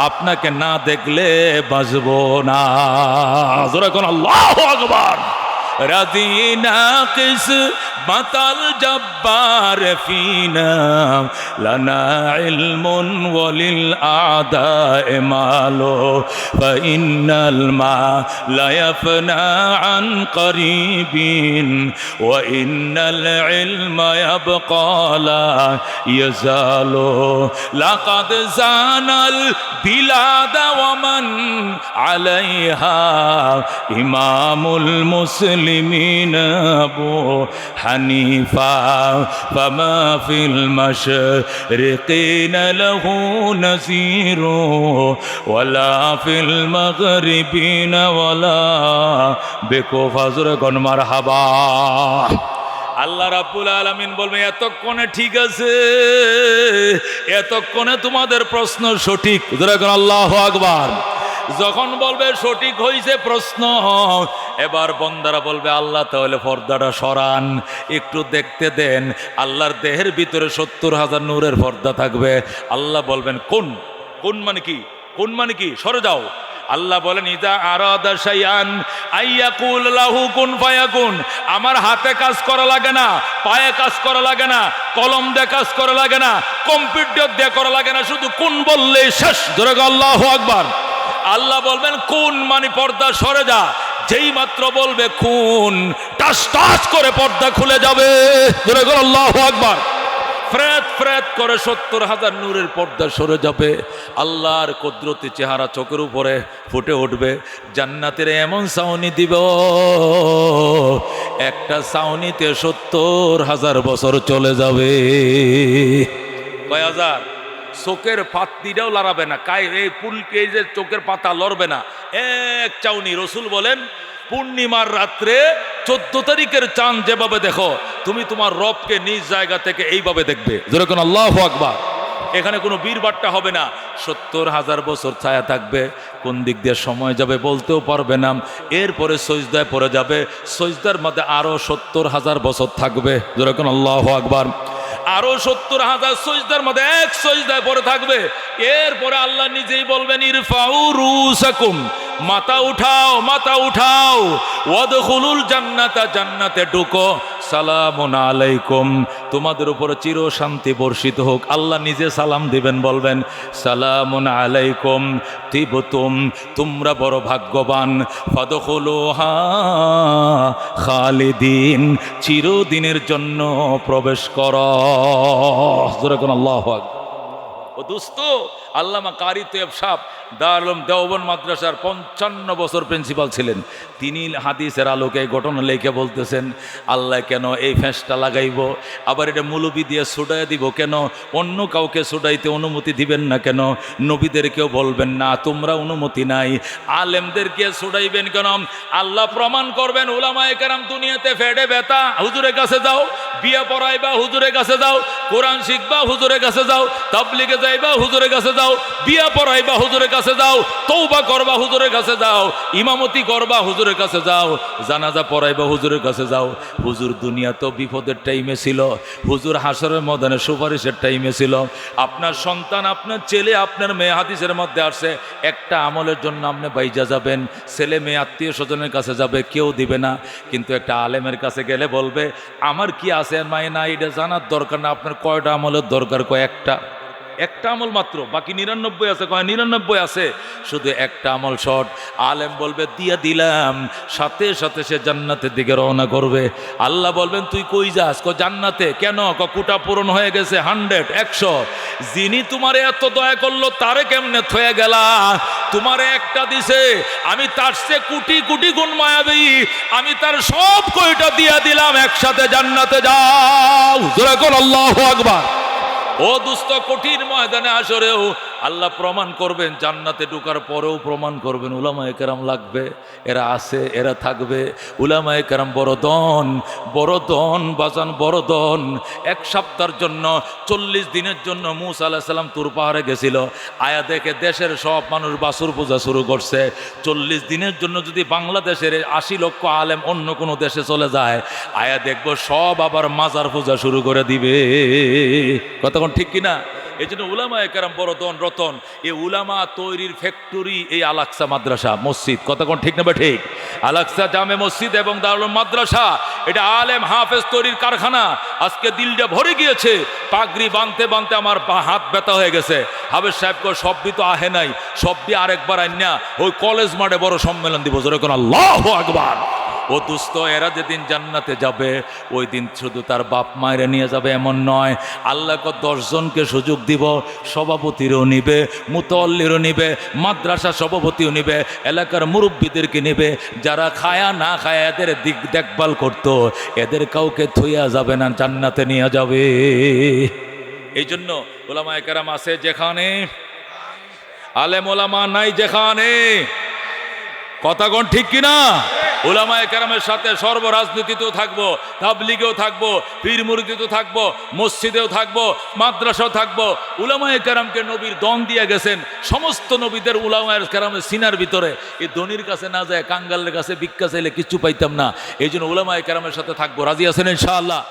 আপনাকে না দেখলে বাঁচবো না। জোরে কোন আল্লাহু আকবার। রাদিনা কিসমাতাল জব্বার ফিনা, লানা ইলমুন ওয়ালিল আদায়ে মালো, ফাইন্নাল মা লা ইয়াফনা আন করিবিন, ওয়া ইন্নাল ইলমা ইয়াবকা লা ইয়াজালু, লাকাদ জানাল বিলাদা ওয়া মান আলাইহা, ইমামুল মুসলিমিন আবু হানিফা, ফামা ফিল মাশরিকিন লাহু নাযীরু, ওয়ালা ফিল মাগরিবিন ওয়ালা বিকুফা। কোন মারহাবা। আল্লাহ রাব্বুল আলামিন বলবে, এতক্ষণে ঠিক আছে, এতক্ষণে তোমাদের প্রশ্ন সঠিক। আল্লাহু আকবার। যখন বলবে সঠিক হয়েছে প্রশ্ন, এবার বন্দারা বলবে আল্লাহ তাহলে পর্দাটা সরান, একটু দেখতে দেন। আল্লাহর দেহের ভিতরে 70,000 নূরের পর্দা থাকবে। আল্লাহ বলবেন কোন কোন মানে কি, কোন মানে কি, সরে যাও। আল্লাহ বলেন ইজা আরাদা শাইআন আইয়াকুল লাহু কুন ফায়াকুন। আমার হাতে কাজ করা লাগে না, পায়ে কাজ করা লাগে না, কলম দিয়ে কাজ করা লাগে না, কম্পিউটার দিয়ে করা লাগে না, শুধু কোন বললেই শেষ। জোরে গো আল্লাহু আকবার। আল্লাহ বলবেন কোন মানে পর্দা সরে যা। যেই মাত্র বলবে খুন, টাস টাস করে পর্দা খুলে যাবে। জোরে গো আল্লাহু আকবার। ফ্রেত ফ্রেত করে 70,000 নূরের পর্দা সরে যাবে। আল্লাহর কুদরতি চেহারা চোখের উপরে ফুটে উঠবে। জান্নাতের এমন ছাউনি দিব, একটা ছাউনিতে 70,000 বছর চলে যাবে। কয় হাজার? চোখের পাতিটাও লড়াবে না, এই পুলকে যে চোখের পাতা লড়বে না, এক চাউনি। রসুল বলেন পূর্ণিমার রাত্রে 14 তারিখের চাঁদ যেভাবে দেখো, তুমি তোমার রবকে নিজ জায়গা থেকে এইভাবে দেখবে। যেরকম আল্লাহু আকবার। এখানে কোনো বীরবাট্টা হবে না। 70,000 বছর ছায়া থাকবে। কোন দিক দিয়ে সময় যাবে বলতেও পারবে না। এরপরে সজদায় পড়ে যাবে, সজদার মধ্যে আরো 70,000 বছর থাকবে। যেরকম আল্লাহু আকবার। আরো 70,000 সজদার মধ্যে এক সজদায় পড়ে থাকবে। এরপরে আল্লাহ নিজেই বলবেন ইরফাউ রুসাকুম, মাথা উঠাও, মাথা উঠাও। ওয়াদখুলুল জান্নাতা, জান্নাতে ঢুকো। সালামুন আলাইকুম, তোমাদের উপরে চির শান্তি বর্ষিত হোক। আল্লাহ নিজে সালাম দিবেন, বলবেন সালামুন আলাইকুম তিবতুম, তোমরা বড় ভাগ্যবান। ফাদখুলুহা খালিদিন, চিরদিনের জন্য প্রবেশ করো। যেরকম আল্লাহু আকবার। ও দোস্ত, আল্লামা কারি তৈয়ব সাহেব দারুল দেওবন্দ মাদ্রাসার 55 বছর প্রিন্সিপাল ছিলেন। তিনি হাদিসের আলোকে ঘটনা লেখে বলতেছেন, আল্লাহ কেন এই ফেঁসটা লাগাইব, আবার এটা মৌলবি দিয়ে ছুটাই দিব কেন, অন্য কাউকে ছুটাইতে অনুমতি দিবেন না কেন, নবীদেরকেও বলবেন না তোমরা অনুমতি নাই, আলেমদেরকে ছুটাইবেন কেন? আল্লাহ প্রমাণ করবেন উলামায়ে কেরাম দুনিয়াতে ফেডে ব্যথা, হুজুরের কাছে যাও। বিয়ে পড়াইবা, হুজুরের কাছে যাও। কোরআন শিখবা, হুজুরের কাছে যাও। তাবলীগে যাইবা, হুজুরের কাছে যাও। বিয়ে পড়াইবা, হুজুরের কাছে যাও। তওবা করবা, হুজুরের কাছে যাও। ইমামতি করবা, হুজুরের কাছে যাও। জানাজা পড়াইবা, হুজুরের কাছে যাও। হুজুর দুনিয়া তো বিপদের টাইমে ছিল, হুজুর হাসরের ময়দানে সুপারিশের টাইমে ছিল। আপনার সন্তান, আপনার ছেলে, আপনার মেয়ে হাদিসের মধ্যে আসছে, একটা আমলের জন্য আপনি বাইজা যাবেন, ছেলে মেয়ে আত্মীয় স্বজনের কাছে যাবে, কেউ দিবে না। কিন্তু একটা আলেমের কাছে গেলে বলবে আমার কি আছে আর নাই না, এটা জানার দরকার না। আপনার কয়টা আমলের দরকার? কয় একটা আমল মাত্র, বাকি 99 আছে। কয় 99 আছে, শুধু একটা আমল শর্ট। আলেম বলবে দিয়ে দিলাম, সাথে সাথে সে জান্নাতের দিকে রওনা করবে। আল্লাহ বলবেন তুই কই যাস? কয় জান্নাতে। কেন? কোটা পূরণ হয়ে গেছে 100 100। যিনি তোমারে এত দয়া করলো তারে কেমনে থয়ে গেলা? তোমারে একটা দিছে, আমি তার চেয়ে কোটি কোটি গুণ মায়াবী, আমি তার সব কয়টা দিয়ে দিলাম, একসাথে জান্নাতে যাও। জোরে কর আল্লাহু আকবার। ও দুস্থ, কঠিন ময়দানে হাসরেও আল্লাহ প্রমাণ করবেন, জান্নাতে ঢোকার পরেও প্রমাণ করবেন উলামায়ে কেরাম লাগবে, এরা আছে, এরা থাকবে। উলামায়ে কেরাম বড় দন, বড় দন বাজান, বড় দন। এক সপ্তাহের জন্য 40 দিনের জন্য মূসা আলাইহিস সালাম তুর পাহাড়ে গেছিল। আয়া দেখে দেশের সব মানুষ বাছুর পূজা শুরু করছে। 40 দিনের জন্য যদি বাংলাদেশের 80 লক্ষ আলেম অন্য কোনো দেশে চলে যায়, আয়া দেখবো সব আবার মাজার পূজা শুরু করে দিবে। কতক্ষণ ঠিক কিনা? এই জন্য উলামায়ে কেরাম বড় দন রতন। এই উলামা তৈরির ফ্যাক্টরি এই আল-আকসা মাদ্রাসা মসজিদ। কতক্ষণ ঠিক না? ঠিক। আল-আকসা জামে মসজিদ এবং দারুল মাদ্রাসা, এটা আলেম হাফেজ তৈরির কারখানা। আজকে দিলটা ভরে গিয়েছে। পাগড়ি বাঁধতে বাঁধতে আমার হাত ব্যথা হয়ে গেছে। হাফেজ সাহেবকে সবই তো আহে নাই, সবই আরেকবার আইনা ওই কলেজ মাঠে বড় সম্মেলন দিব। যেরকম আল্লাহু আকবার। ও দুস্থ, এরা যেদিন জান্নাতে যাবে ওই দিন শুধু তার বাপ মায়েরা নিয়ে যাবে এমন নয়। আল্লাহ 10 জনকে সুযোগ দিব, সভাপতিরও নিবে, মুতাল্লিরও নিবে, মাদ্রাসা সভাপতিও নিবে, এলাকার মুরব্বীদেরকে নিবে। যারা খায়া না খায়া এদের দিক দেখভাল করতো, এদের কাউকে থুইয়া যাবে না, জান্নাতে নিয়ে যাবে। এই জন্য ওলামায়ে কেরাম আছে যেখানে, আলেম ওলামা নাই যেখানে। কথা কোন ঠিক কিনা? উলামায়ে কেরামের সাথে সর্বরাজনীতিতেও থাকবো, তাবলিগেও থাকবো, পীর মুরিদিতেও থাকবো, মসজিদেও থাকবো, মাদ্রাসাও থাকবো। উলামায়ে কেরামকে নবীর দন দিয়ে গেছেন, সমস্ত নবীদের উলামায়ে কেরামের সিনার ভিতরে। এই ধনির কাছে না যায় কাঙ্গালের কাছে ভিক্ষা চাইলে কিচ্ছু পাইতাম না, এই জন্য উলামায়ে কেরামের সাথে থাকবো। রাজি আছেন ইনশাআল্লাহ?